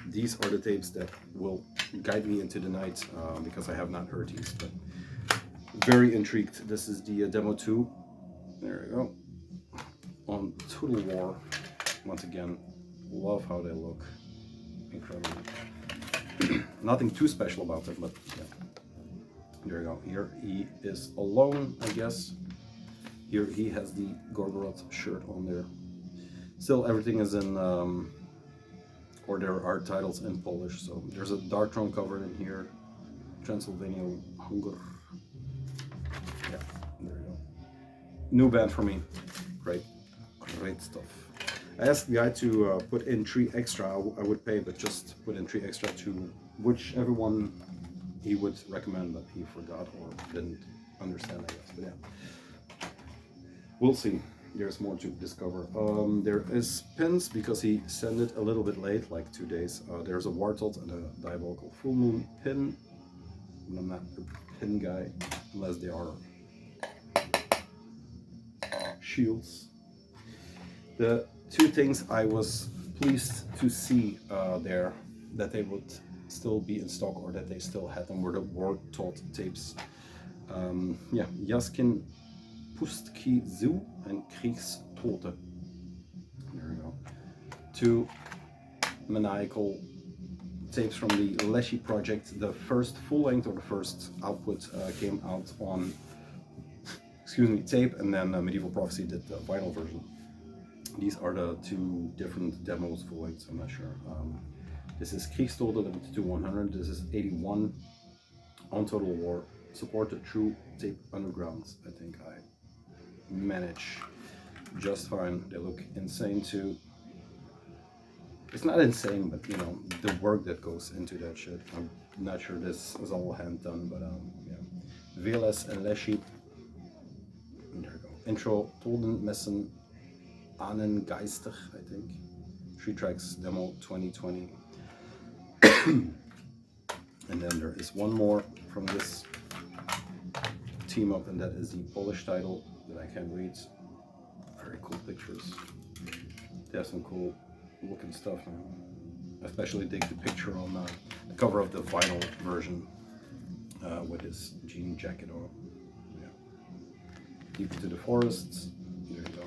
These are the tapes that will guide me into the night because I have not heard these, but very intrigued. This is the demo 2. There we go. On Total War. Once again, love how they look. Incredible. Nothing too special about it, but yeah. There you go. Here he is alone, I guess. Here he has the Gorgoroth shirt on there. Still, everything is in, or there are titles in Polish. So there's a Darkthrone cover in here. Transylvania Hunger. Yeah, there you go. New band for me. Great, great stuff. I asked the guy to put in 3 extra. I would pay, but just put in 3 extra to whichever one he would recommend, but he forgot or didn't understand, I guess. But yeah, we'll see. There's more to discover. There is pins because he sent it a little bit late, like 2 days. There's a Wartold and a Diabolical Full Moon pin. I'm not a pin guy unless they are shields. The 2 things I was pleased to see there that they would still be in stock or that they still had them were the Wartold tapes. Yeah, Jaskin Pustki Zu and Kriegstote. There we go. 2 maniacal tapes from the Leshy project. The first full length or the first output came out on, excuse me, tape, and then Medieval Prophecy did the vinyl version. These are the 2 different demos, full lengths, I'm not sure. This is Kriegstote limited to 100. This is 81 on Total War. Supported through Tape Underground. I think I manage just fine. They look insane too. It's not insane, but you know, the work that goes into that shit. I'm not sure this is all hand done, but yeah. VLS and Leshy. There we go. Intro, Tolden Messen, Ahnengeister, I think. 3 tracks, demo 2020. And then there is one more from this team up, and that is the Polish title that I can't read. Very cool pictures. They have some cool looking stuff, man. I especially dig the picture on the cover of the vinyl version with his jean jacket on. Yeah. Deep into the Forests. There you go.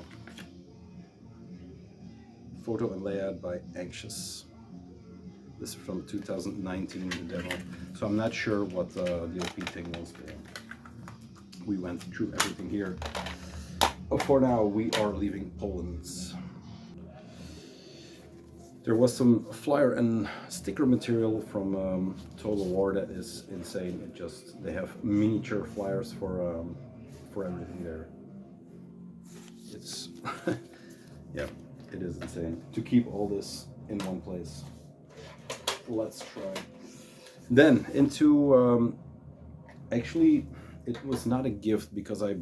Photo and layout by Anxious. This is from 2019, the demo. So I'm not sure what the OP thing was. But we went through everything here. But for now, we are leaving Poland. There was some flyer and sticker material from Total War that is insane. It just, they have miniature flyers for everything there. It's yeah, it is insane to keep all this in one place. Let's try. Then into actually, it was not a gift because I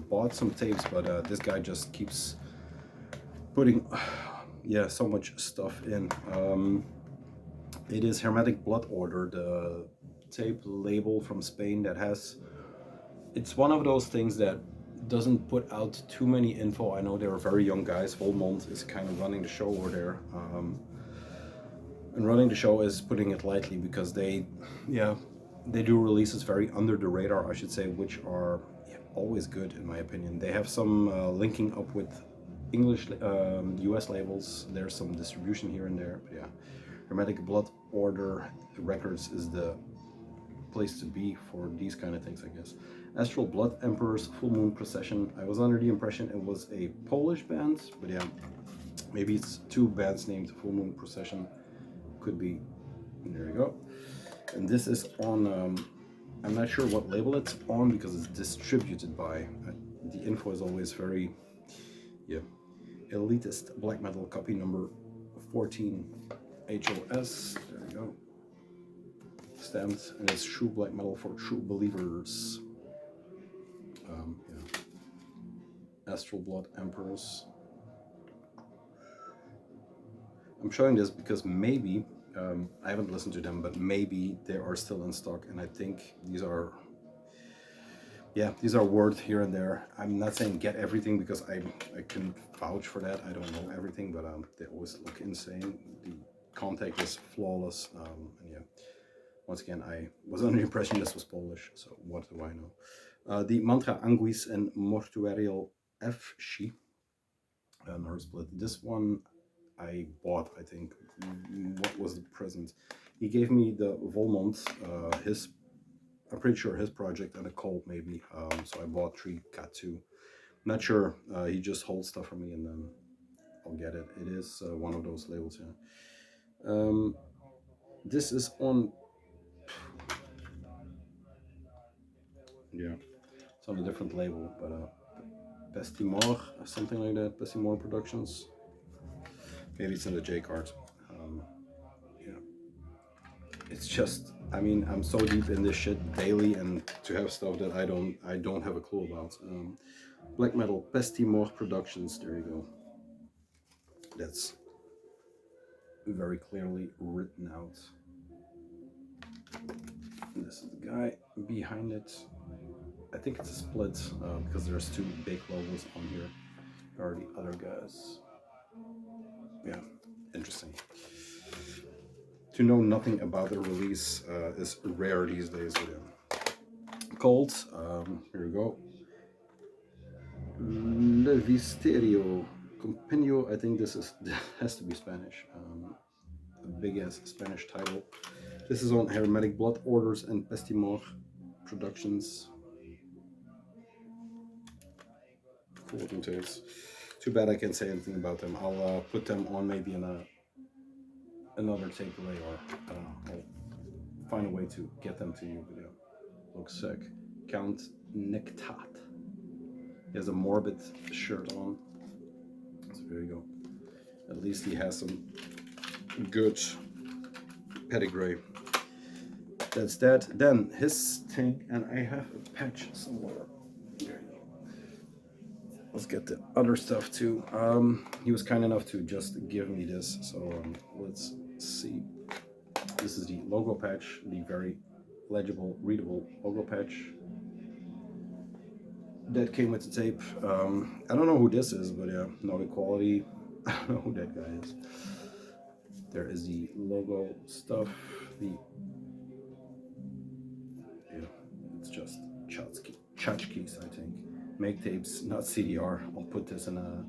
bought some tapes, but this guy just keeps putting yeah, so much stuff in. It is Hermetic Blood Order, the tape label from Spain that has, it's one of those things that doesn't put out too many info. I know they're very young guys. Volmont is kind of running the show over there. And running the show is putting it lightly because they do releases very under the radar, I should say, which are always good in my opinion. They have some linking up with English, US labels. There's some distribution here and there, but yeah. Hermetic Blood Order Records is the place to be for these kind of things, I guess. Astral Blood Emperor's Full Moon Procession. I was under the impression it was a Polish band, but yeah, maybe it's 2 bands named Full Moon Procession. Could be. There you go. And this is on, I'm not sure what label it's on because it's distributed by. The info is always very, yeah. Elitist Black Metal copy number 14 HOS. There we go. Stamped, and it's true black metal for true believers. Yeah. Astral Blood Emperors. I'm showing this because maybe, I haven't listened to them, but maybe they are still in stock, and I think these are Yeah, these are worth here and there. I'm not saying get everything because I can vouch for that. I don't know everything, but they always look insane. The contact is flawless. And yeah, once again, I was under the impression this was Polish, so what do I know? The Mantra Anguis and Mortuarial F-Shi, another split. This one I bought, I think. What was the present? He gave me the Volmont, I'm pretty sure his project and a cult maybe. So I bought 3, got 2. Not sure. He just holds stuff for me and then I'll get it. It is one of those labels, yeah. This is on, yeah, it's on a different label, but Pestimor, something like that. Pestimor Productions. Maybe it's in the J card. Yeah, it's just. I mean, I'm so deep in this shit daily, and to have stuff that I don't have a clue about. Black Metal Pestimor Productions. There you go. That's very clearly written out. And this is the guy behind it. I think it's a split because there's 2 big logos on here. There are the other guys. Yeah, interesting. To know nothing about the release is rare these days. Cold. Here we go. Le Visterio Compendio. I think this has to be Spanish. A big ass Spanish title. This is on Hermetic Blood Orders and Pestimor Productions. Cool looking tapes. Too bad I can't say anything about them. I'll put them on maybe in another takeaway, or I don't know. I'll find a way to get them to you. But yeah, looks sick. Count Nektat. He has a Morbid shirt on. So there you go. At least he has some good pedigree. That's that. Then his thing, and I have a patch somewhere. There you go. Let's get the other stuff too. He was kind enough to just give me this, so let's see. This is the logo patch, the very legible, readable logo patch that came with the tape. I don't know who this is, but yeah, no equality. I don't know who that guy is. There is the logo stuff. It's just tchotchkes, I think. Make tapes, not CDR. I'll put this in the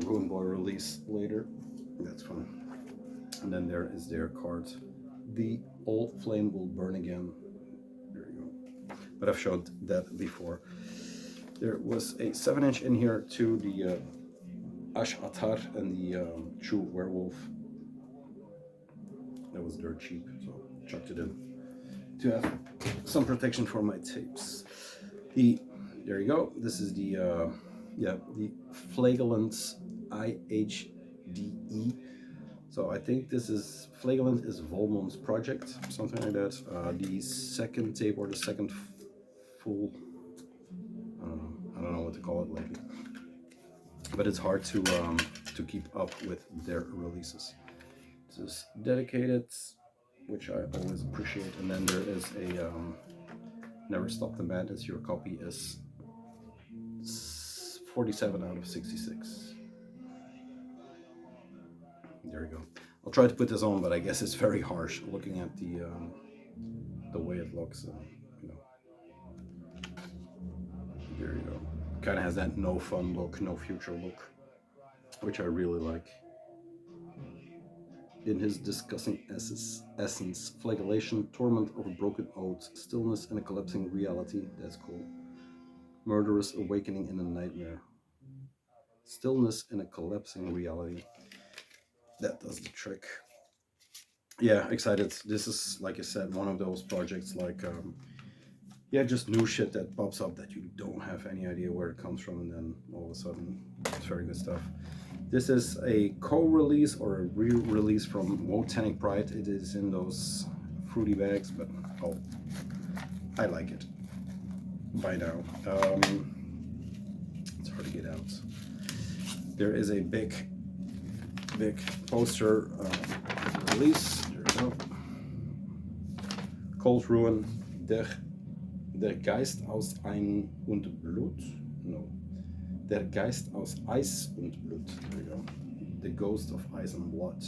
Rune Boy release later. That's fun. And then there is their card. The old flame will burn again. There you go. But I've showed that before. There was a 7-inch in here to the Ash Atar and the True Werewolf. That was dirt cheap, so chucked it in to have some protection for my tapes. There you go. This is the the Flagellant IHDE. So I think this is Flagellant is Volmont's project, something like that. The second tape or the second full. I don't know what to call it lately, but it's hard to keep up with their releases. This is dedicated, which I always appreciate, and then there is a Never Stop the Madness. Your copy is 47 out of 66. There we go. I'll try to put this on, but I guess it's very harsh looking at the way it looks. You know. There you go. Kind of has that no fun look, no future look, which I really like. In his discussing essence, flagellation, torment of a broken oath, stillness and a collapsing reality. That's cool. Murderous awakening in a nightmare. Stillness in a collapsing reality. That does the trick. Yeah, excited. This is, like I said, one of those projects like, just new shit that pops up that you don't have any idea where it comes from, and then all of a sudden, it's very good stuff. This is a co-release or a re-release from Wotanic Pride. It is in those fruity bags, but oh, I like it. By now, it's hard to get out. There is a big poster release. There we go. Cold Ruin, Der Der Geist aus Ein und Blut. No. Der Geist aus Eis und Blut. There you go. The Ghost of Ice and Blood.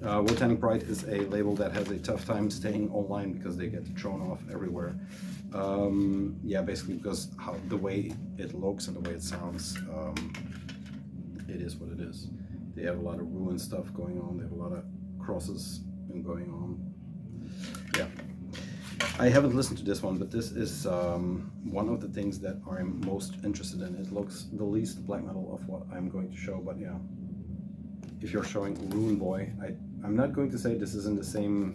Botanic Pride is a label that has a tough time staying online because they get thrown off everywhere. Yeah, basically because the way it looks and the way it sounds, it is what it is. They have a lot of ruin stuff going on. They have a lot of crosses going on. Yeah. I haven't listened to this one, but this is one of the things that I'm most interested in. It looks the least black metal of what I'm going to show, but yeah. If you're showing Rune Boy, I'm not going to say this is in the same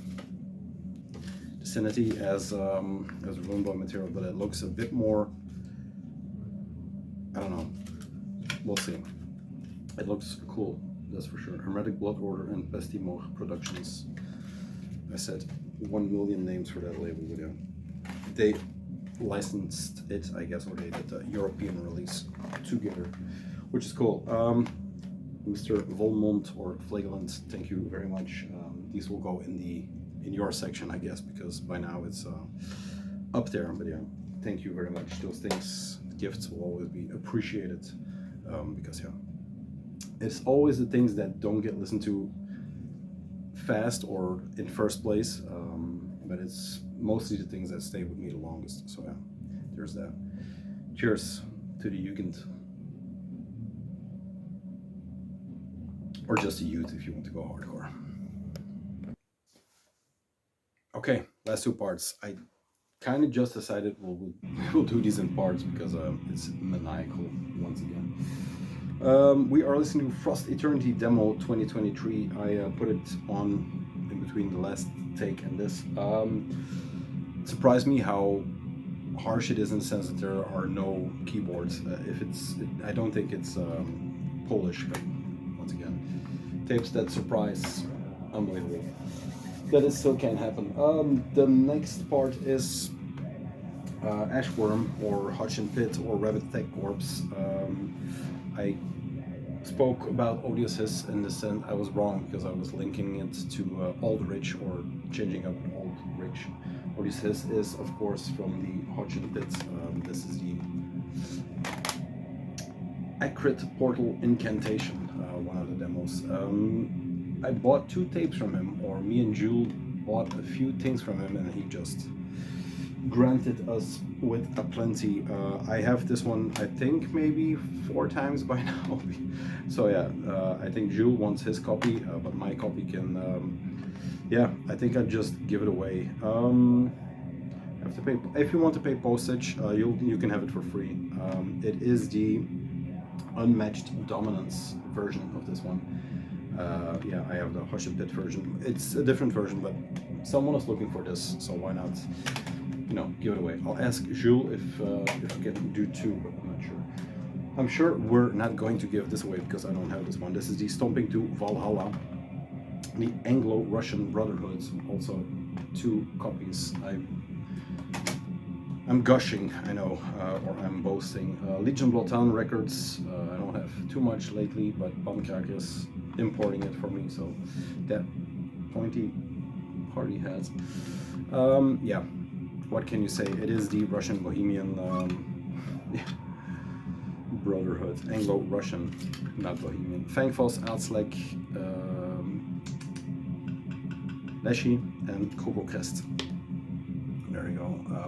vicinity as Rune Boy material, but it looks a bit more, I don't know, we'll see. It looks cool, that's for sure. Hermetic Blood Order and Pestimor Productions. I said 1 million names for that label video. They licensed it, I guess, or they did a European release together, which is cool. Mr. Volmont or Flagelant, thank you very much. These will go in your section, I guess, because by now it's up there. But yeah, thank you very much. Those things, gifts will always be appreciated, because yeah, it's always the things that don't get listened to fast or in first place, but it's mostly the things that stay with me the longest. So yeah, there's that. Cheers to the Jugend. Or just a youth if you want to go hardcore. Okay, last two parts. I kind of just decided we'll do these in parts because it's maniacal once again. We are listening to Frost Eternity Demo 2023. I put it on in between the last take and this. It surprised me how harsh it is in the sense that there are no keyboards. I don't think it's Polish, but once again, tapes that surprise, unbelievable. That it still can happen. The next part is Ashworm or Hotchin Pit or Rabbit Tech Corpse. I spoke about Odious Hiss in the sense I was wrong because I was linking it to Old Rich or changing up Old Rich. Odious Hiss is, of course, from the Hotchin Pit. This is the Acrid Portal Incantation, one of the demos. I bought 2 tapes from him, or me and Jules bought a few things from him, and he just granted us with a plenty. I have this one, I think maybe 4 times by now. So yeah, I think Jules wants his copy, but my copy can, yeah, I think I'll just give it away. Have to pay, if you want to pay postage, you can have it for free. It is the Unmatched Dominance version of this one. Yeah, I have the Hotchin Pit version. It's a different version, but someone is looking for this, so why not, give it away. I'll ask Jules if we can do 2, but I'm not sure. I'm sure we're not going to give this away because I don't have this one. This is the Stomping to Valhalla, the Anglo-Russian Brotherhood, also 2 copies. I'm gushing, I know, or I'm boasting. Legion Bloodhound Records, I don't have too much lately, but Bookmarks is importing it for me, so that pointy party hats. Yeah, what can you say? It is the Russian Bohemian Brotherhood, Anglo-Russian, not Bohemian. Fangfoss, Alslek, Leshy, and Coco Crest. There you go.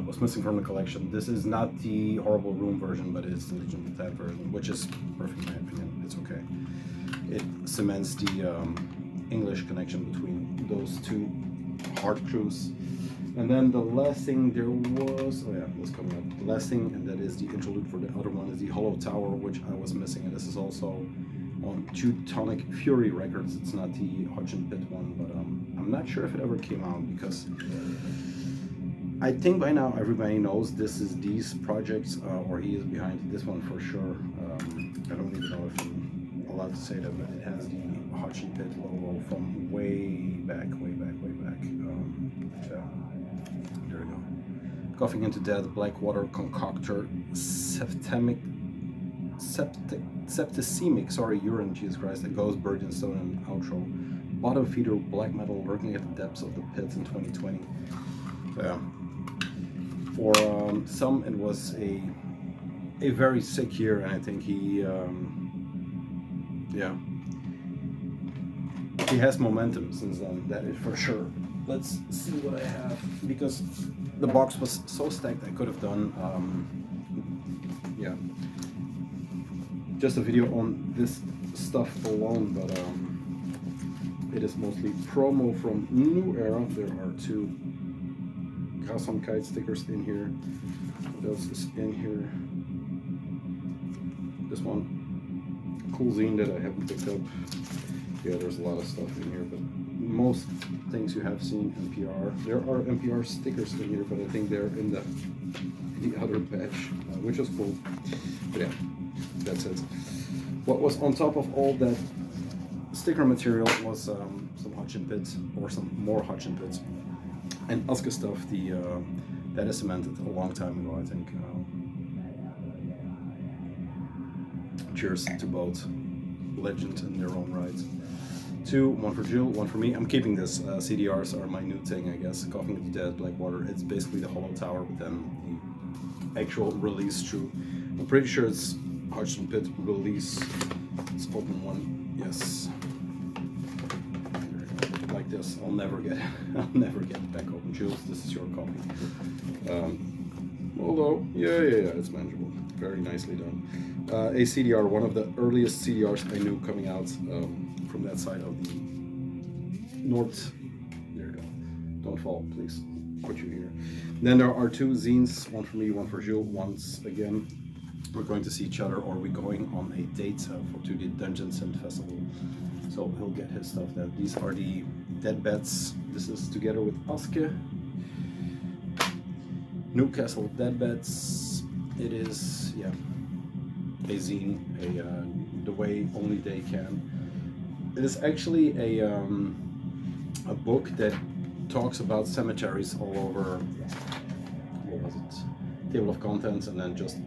Was missing from the collection. This is not the horrible room version, but it's the Legion of that version, which is perfect in my opinion. It's okay. It cements the English connection between those 2 hard crews. And then the last thing there was, oh yeah, that's coming up. The last thing, and that is the interlude for the other one, is the Hollow Tower, which I was missing. And this is also on Teutonic Fury Records. It's not the Hotchin Pit one, but I'm not sure if it ever came out because I think by now everybody knows this is these projects, or he is behind this one for sure. I don't even know if I'm allowed to say that, but it has the Hotchin Pit logo from way back. Yeah, there we go. Coughing into Death, Blackwater Concoctor, Septicemic, sorry, urine, Jesus Christ, that goes Bird and Stone and outro. Bottom Feeder, Black Metal, lurking at the depths of the pits in 2020. So yeah. For some, it was a very sick year, and I think he, yeah, he has momentum since then. That is for sure. Let's see what I have, because the box was so stacked. I could have done, yeah, just a video on this stuff alone, but it is mostly promo from New Era. There are 2 Custom Kite stickers in here. What else is in here? This one, cool zine that I haven't picked up. Yeah, there's a lot of stuff in here, but most things you have seen NPR. There are NPR stickers in here, but I think they're in the other batch, which is cool. But yeah, that's it. What was on top of all that sticker material was some Hotchin pits, or some more Hotchin pits, and A.S.K.E stuff. That is cemented a long time ago, I think. Cheers to both legends in their own right. 2, 1 for Jill, 1 for me. I'm keeping this. CDRs are my new thing, I guess. Coughing of the Dead, Blackwater. It's basically the Hollow Tower, but then the actual release through. I'm pretty sure it's Hotchin Pit release. Let's open one. Yes. Like this. I'll never get it back open. Jules, this is your copy. Although, yeah, it's manageable. Very nicely done. A CDR, one of the earliest CDRs I knew coming out from that side of the north. There you go. Don't fall, please. Put you here. Then there are 2 zines, 1 for me, 1 for Jules. Once again, we're going to see each other, or we're going on a date to the Dungeons and Festival. So he'll get his stuff then. These are the Dead Beds. This is together with A.S.K.E. Newcastle Dead Beds. It is, yeah, a zine, the way only they can. It is actually a book that talks about cemeteries all over. What was it? Table of contents, and then just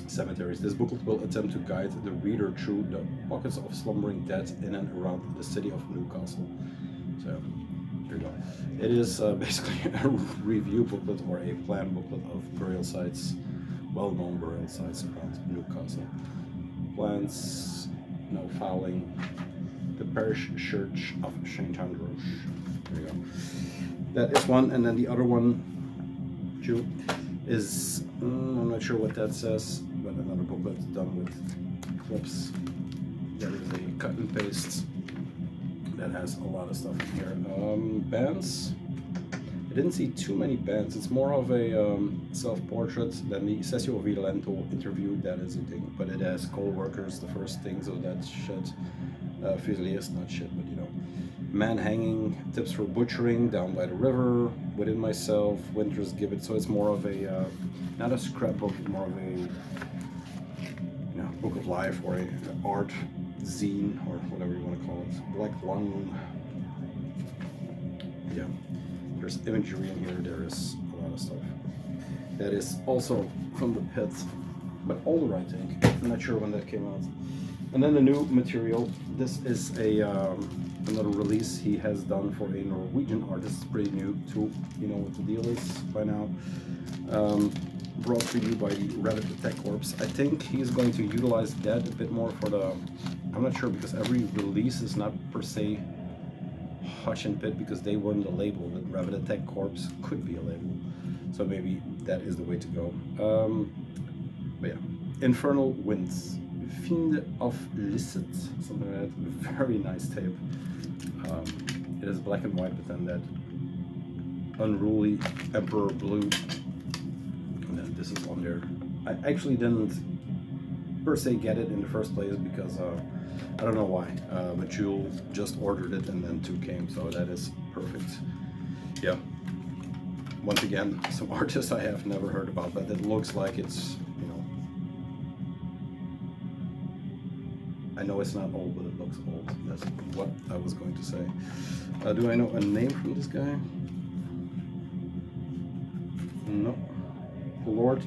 cemeteries. This booklet will attempt to guide the reader through the pockets of slumbering dead in and around the city of Newcastle. So, here you go. It is basically a review booklet, or a plan booklet of burial sites, well-known burial sites around Newcastle. Plans, no fouling. The parish church of St. Andrews. There you go. That is one, and then the other one, Jew, is I'm not sure what that says, but another booklet done with clips. There is a cut and paste that has a lot of stuff in here. Bands. I didn't see too many bands. It's more of a self-portrait than the Sessio Vilento interview. That is a thing, but it has co-workers, the first things of that shit. Fusiliers, not shit, but you know. Man hanging, tips for butchering, down by the river, within myself, winter's gibbet. So it's more of a, not a scrapbook, more of a, you know, book of life, or a art zine, or whatever you want to call it. Black Lung. Yeah. There's imagery in here, there is a lot of stuff. That is also from the pit, but older, I think. I'm not sure when that came out. And then the new material. This is a another release he has done for a Norwegian artist. It's pretty new too. You know what the deal is by now. Brought to you by the Rabbit Attack Corps. I think he's going to utilize that a bit more for the. I'm not sure, because every release is not per se Hotchin Pit, because they weren't the label. The Rabbit Attack Corps could be a label, so maybe that is the way to go. But yeah, Infernal Winds, Fiend of Licit, something like that. Very nice tape. It is black and white, but then that unruly Emperor blue, and then this is on there. I actually didn't per se get it in the first place, because I don't know why, but Jewel just ordered it and then 2 came, so that is perfect. Yeah. Once again, some artists I have never heard about, but it looks like it's, you know, I know it's not old, but it looks old. That's what I was going to say. Do I know a name from this guy? No. Lord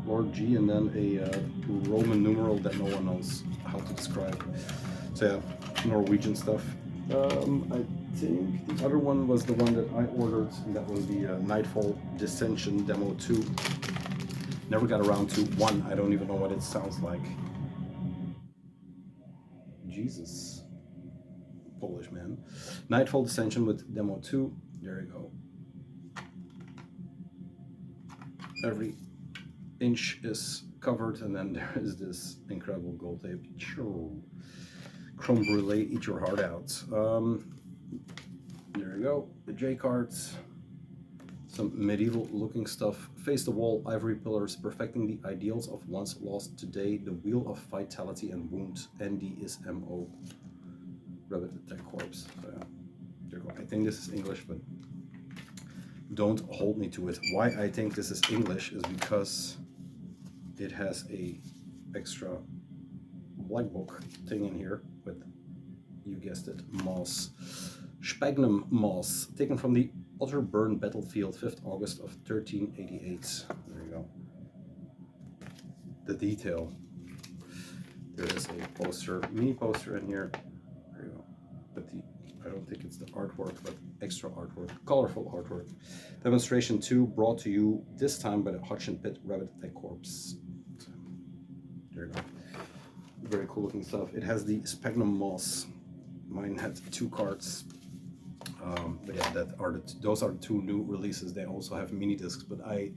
Lord G, and then a Roman numeral that no one knows how to describe. So yeah, Norwegian stuff. I think the other one was the one that I ordered, and that was the Nightfall Dissension Demo 2. Never got around to 1. I don't even know what it sounds like. Jesus. Polish man. Nightfall Dissension with Demo 2. There you go. Every inch is covered, and then there is this incredible gold tape. Chrome Brulee, eat your heart out. There you go. The J cards. Some medieval looking stuff. Face the Wall, Ivory Pillars, perfecting the ideals of once lost today. The Wheel of Vitality and Wound. ND is MO. Rabbit Attack Corps. There you go. I think this is English, but don't hold me to it. Why I think this is English is because it has a extra black book thing in here with, you guessed it, moss. Spagnum moss, taken from the Otterburn battlefield, 5th August of 1388. There you go. The detail. There is a poster, mini poster in here. There you go. But I don't think it's the artwork, but extra artwork, colorful artwork. Demonstration 2 brought to you this time by the Hotchin Pit Rabbit Attack Corps. There you go. Very cool looking stuff. It has the Sphagnum Moss. Mine had 2 cards. But yeah, those are the 2 new releases. They also have mini discs, but I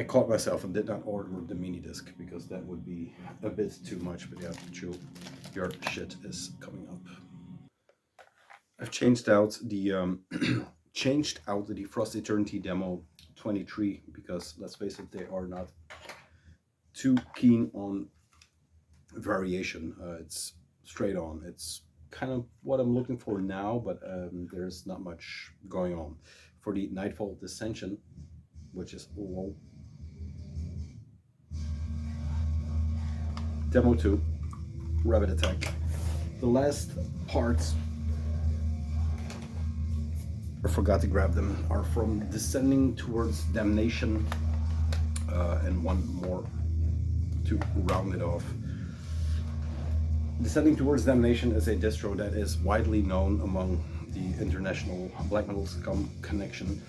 caught myself and did not order the mini disc because that would be a bit too much. But yeah, Chew, your shit is coming up. I've changed out the the Frost Eternity Demo 23 because, let's face it, they are not too keen on variation. It's straight on. It's kind of what I'm looking for now, but there's not much going on. For the Nightfall Dissension, which is Demo 2, Rabbit Attack. The last parts, I forgot to grab them, are from Descending Towards Damnation, and one more to round it off. Descending Towards Damnation is a distro that is widely known among the international black metal scum connection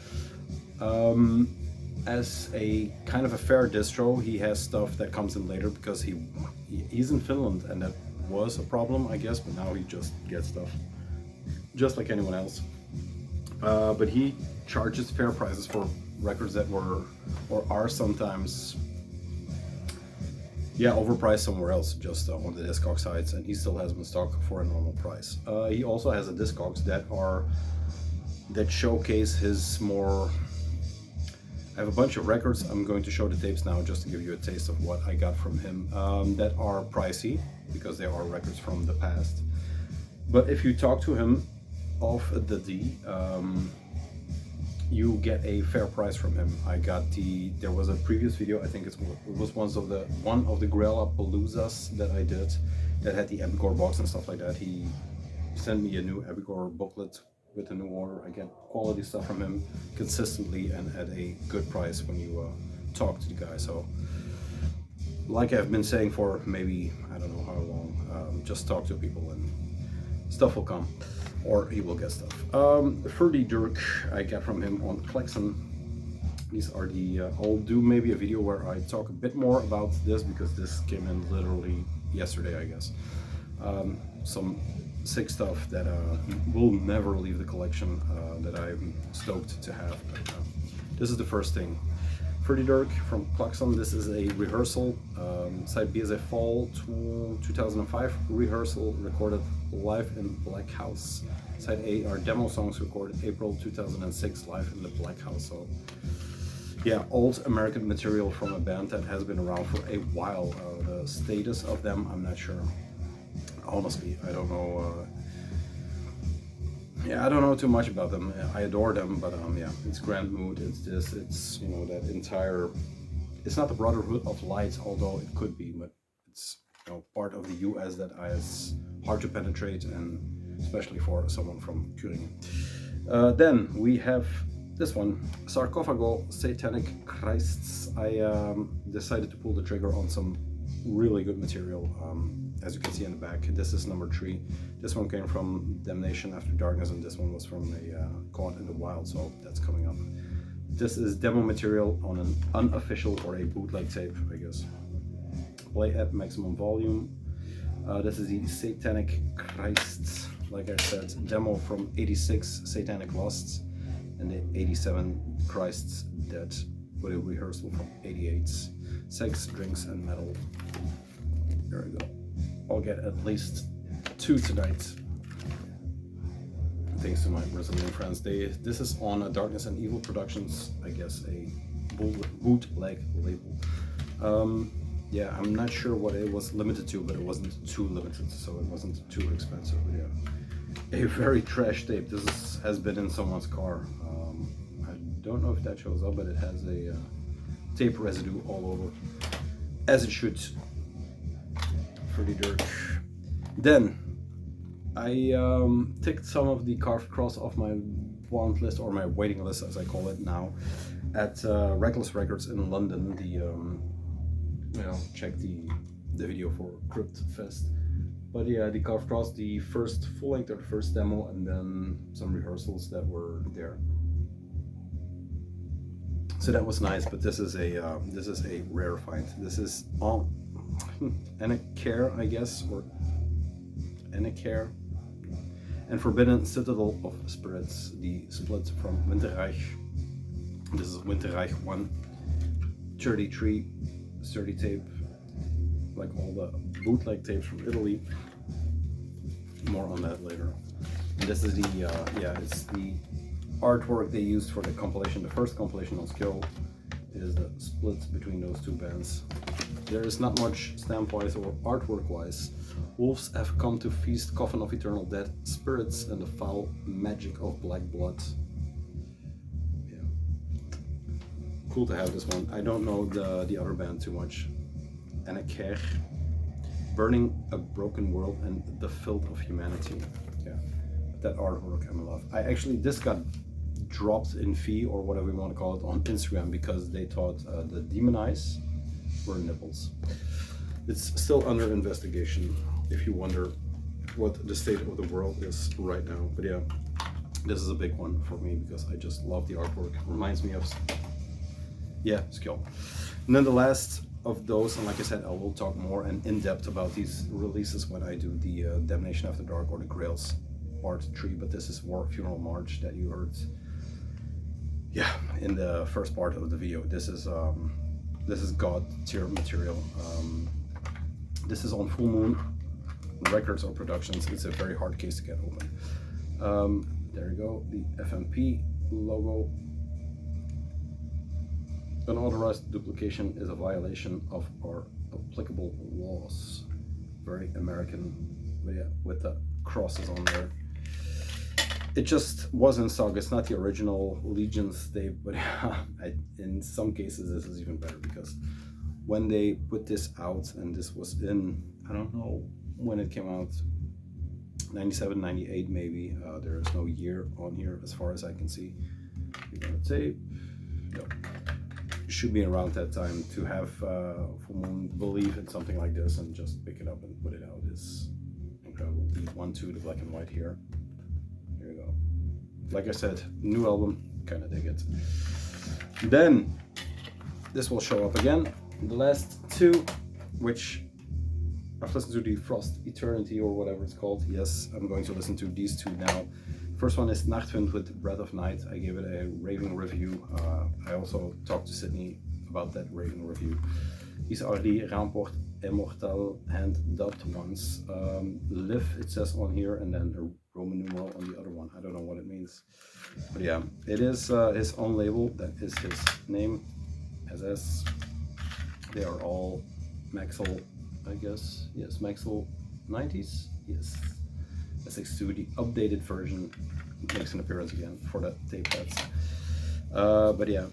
as a kind of a fair distro. He has stuff that comes in later because he's in Finland, and that was a problem, I guess, but now he just gets stuff just like anyone else. But he charges fair prices for records that were or are sometimes overpriced somewhere else, just on the Discogs sites, and he still has them in stock for a normal price. He also has a Discogs that showcase his more. I have a bunch of records. I'm going to show the tapes now just to give you a taste of what I got from him that are pricey because they are records from the past. But if you talk to him off the D, you get a fair price from him. There was a previous video, I think it was one of the Grailish Paloozas that I did that had the Epicor box and stuff like that. He sent me a new Epicor booklet with a new order. I get quality stuff from him consistently and at a good price when you talk to the guy. So, like I've been saying for maybe, I don't know how long, just talk to people and stuff will come. Or he will get stuff. Ferdy Dirk I got from him on Klaxon. These are the, I'll do maybe a video where I talk a bit more about this because this came in literally yesterday, I guess. Some sick stuff that will never leave the collection that I'm stoked to have. But, this is the first thing. Ferdy Dirk from Klaxon. This is a rehearsal. Side B is a fall 2005 rehearsal recorded live in Black House. Side A are demo songs recorded April 2006 live in the Black House. So yeah, old American material from a band that has been around for a while. The status of them, I'm not sure. Honestly, I don't know. I don't know too much about them. I adore them, but it's Grand Mood. It's this. It's that entire. It's not the Brotherhood of Light, although it could be, but it's part of the US that is hard to penetrate, and especially for someone from Thüringen. Then we have this one, Sarcophago Satanic Christs. I decided to pull the trigger on some really good material, as you can see in the back. This is number 3. This one came from Damnation After Darkness, and this one was from a Caught in the Wild, so that's coming up. This is demo material on an unofficial or a bootleg tape, I guess. Play at maximum volume. This is the Satanic Christs, like I said, demo from 86 Satanic Lusts and the 87 Christs Dead, with a rehearsal from 88. Sex, Drinks, and Metal. There we go. I'll get at least 2 tonight. Thanks to my Brazilian friends. This is on Darkness and Evil Productions, I guess a bootleg label. Yeah, I'm not sure what it was limited to, but it wasn't too limited, so it wasn't too expensive. But yeah, a very trash tape. This has been in someone's car. I don't know if that shows up, but it has a tape residue all over, as it should. Pretty dirt. Then I ticked some of the carved cross off my want list, or my waiting list as I call it now, at Reckless Records in London. Check the video for Crypt Fest. But yeah, the carved cross, the first full length or the first demo, and then some rehearsals that were there. So that was nice, but this is a rare find. This is on A.S.K.E, I guess, or A.S.K.E, and Forbidden Citadel of Spirits, the split from Winterreich. This is Winterreich 1, 33, sturdy tape, like all the bootleg tapes from Italy. More on that later. And this is it's the artwork they used for the compilation. The first compilation on Skill is the split between those two bands. There is not much stamp-wise or artwork-wise. Wolves have come to feast, coffin of eternal dead, spirits, and the foul magic of black blood. Yeah, cool to have this one. I don't know the other band too much. A.S.K.E, Burning a Broken World, and the Filth of Humanity. Yeah, that artwork I'm in love. This got dropped in fee, or whatever you want to call it, on Instagram because they thought the Demon Eyes were nipples. It's still under investigation, if you wonder what the state of the world is right now. But yeah, this is a big one for me because I just love the artwork. It reminds me of, Skill. And then the last of those, and like I said, I will talk more and in depth about these releases when I do the Damnation After Dark or the Grails Part 3, but this is War Funeral March that you heard in the first part of the video. This is God tier material. This is on Full Moon Records or Productions. It's a very hard case to get open. There you go, the FMP logo. Unauthorized duplication is a violation of our applicable laws. Very American, but yeah, with the crosses on there. It just was in stock. It's not the original Legions tape, but in some cases this is even better because when they put this out, and this was in, I don't know when it came out, 97, 98 maybe. There is no year on here as far as I can see. You're gonna tape. No. Should be around that time. To have Full Moon believe in something like this and just pick it up and put it out is incredible. The 1-2, the black and white here. Here we go. Like I said, new album, kind of dig it. Then this will show up again. The last two, which I've listened to, the Frost Eternity or whatever it's called. Yes, I'm going to listen to these two now. First one is Nachtwind with Breath of Night. I gave it a raving review. I also talked to Sydney about that raving review. These are the Rapport Immortal hand dubbed ones. Live, it says on here, and then a Roman numeral on the other one. I don't know what it means. But yeah, it is his own label. That is his name. SS. They are all Maxell, I guess. Yes, Maxell 90s. Yes. SX2, the updated version, makes an appearance again for the tape pads. But yeah,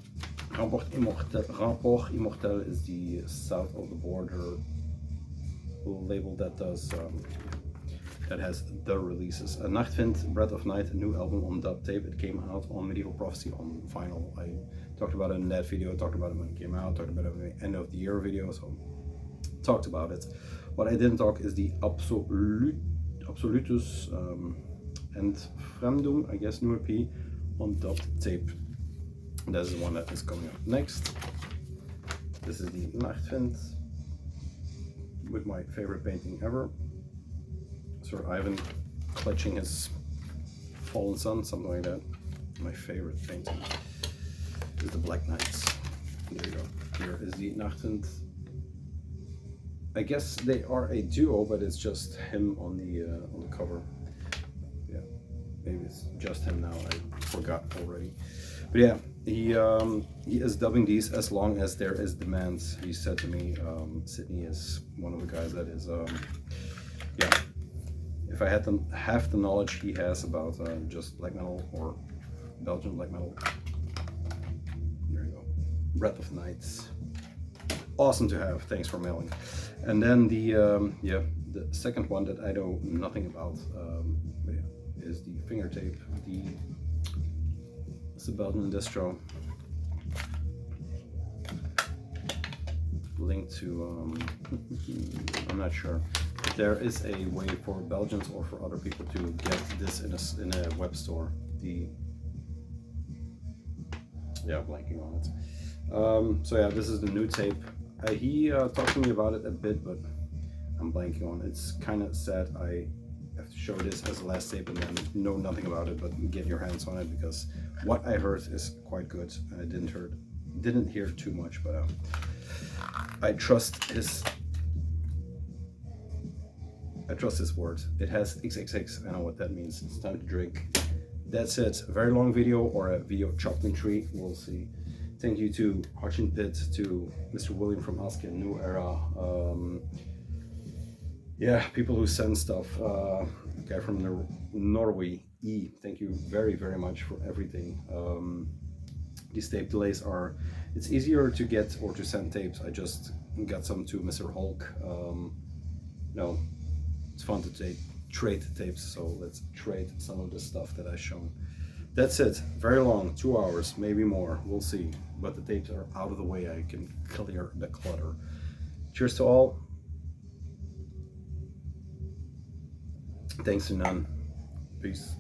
Rapport Immortal is the south of the border label that does that has the releases. Nachtwind, Breath of Night, a new album on dub tape. It came out on Medieval Prophecy on vinyl. I talked about it in that video, talked about it when it came out, talked about it in the end of the year video. So talked about it. What I didn't talk is the Absolutus and Fremdung, I guess, new EP on dubbed tape. That is the one that is coming up next. This is the Nachtwind with my favorite painting ever. Sir Ivan clutching his fallen sun, something like that. My favorite painting is the Black Knights. There you go. Here is the Nachtwind. I guess they are a duo, but it's just him on the cover. Yeah, maybe it's just him now. I forgot already. But yeah, he is dubbing these as long as there is demand. He said to me, Sydney is one of the guys that is, yeah. If I had half the knowledge he has about just black metal or Belgian black metal. There you go. Breath of Nights. Awesome to have. Thanks for mailing. And then the the second one that I know nothing about, but yeah, is the finger tape. It's a Belgian distro. Link to I'm not sure. There is a way for Belgians or for other people to get this in a web store. Blanking on it. So yeah, this is the new tape. He talked to me about it a bit, but I'm blanking on it. It's kind of sad I have to show this as the last tape and then know nothing about it, but get your hands on it, because what I heard is quite good. I didn't hear too much, but I trust his word. It has XXX. I know what that means. It's time to drink. That's it. A very long video, or a video chopping tree. We'll see. Thank you to Hotchin Pit, to Mr. William from A.S.K.E, New Era. Yeah, people who send stuff. The guy from Norway, E. Thank you very, very much for everything. These tape delays are. It's easier to get or to send tapes. I just got some to Mr. Hulk. No. It's fun to trade tapes, so let's trade some of the stuff that I've shown. That's it. Very long, 2 hours, maybe more. We'll see. But the tapes are out of the way. I can clear the clutter. Cheers to all. Thanks to none. Peace.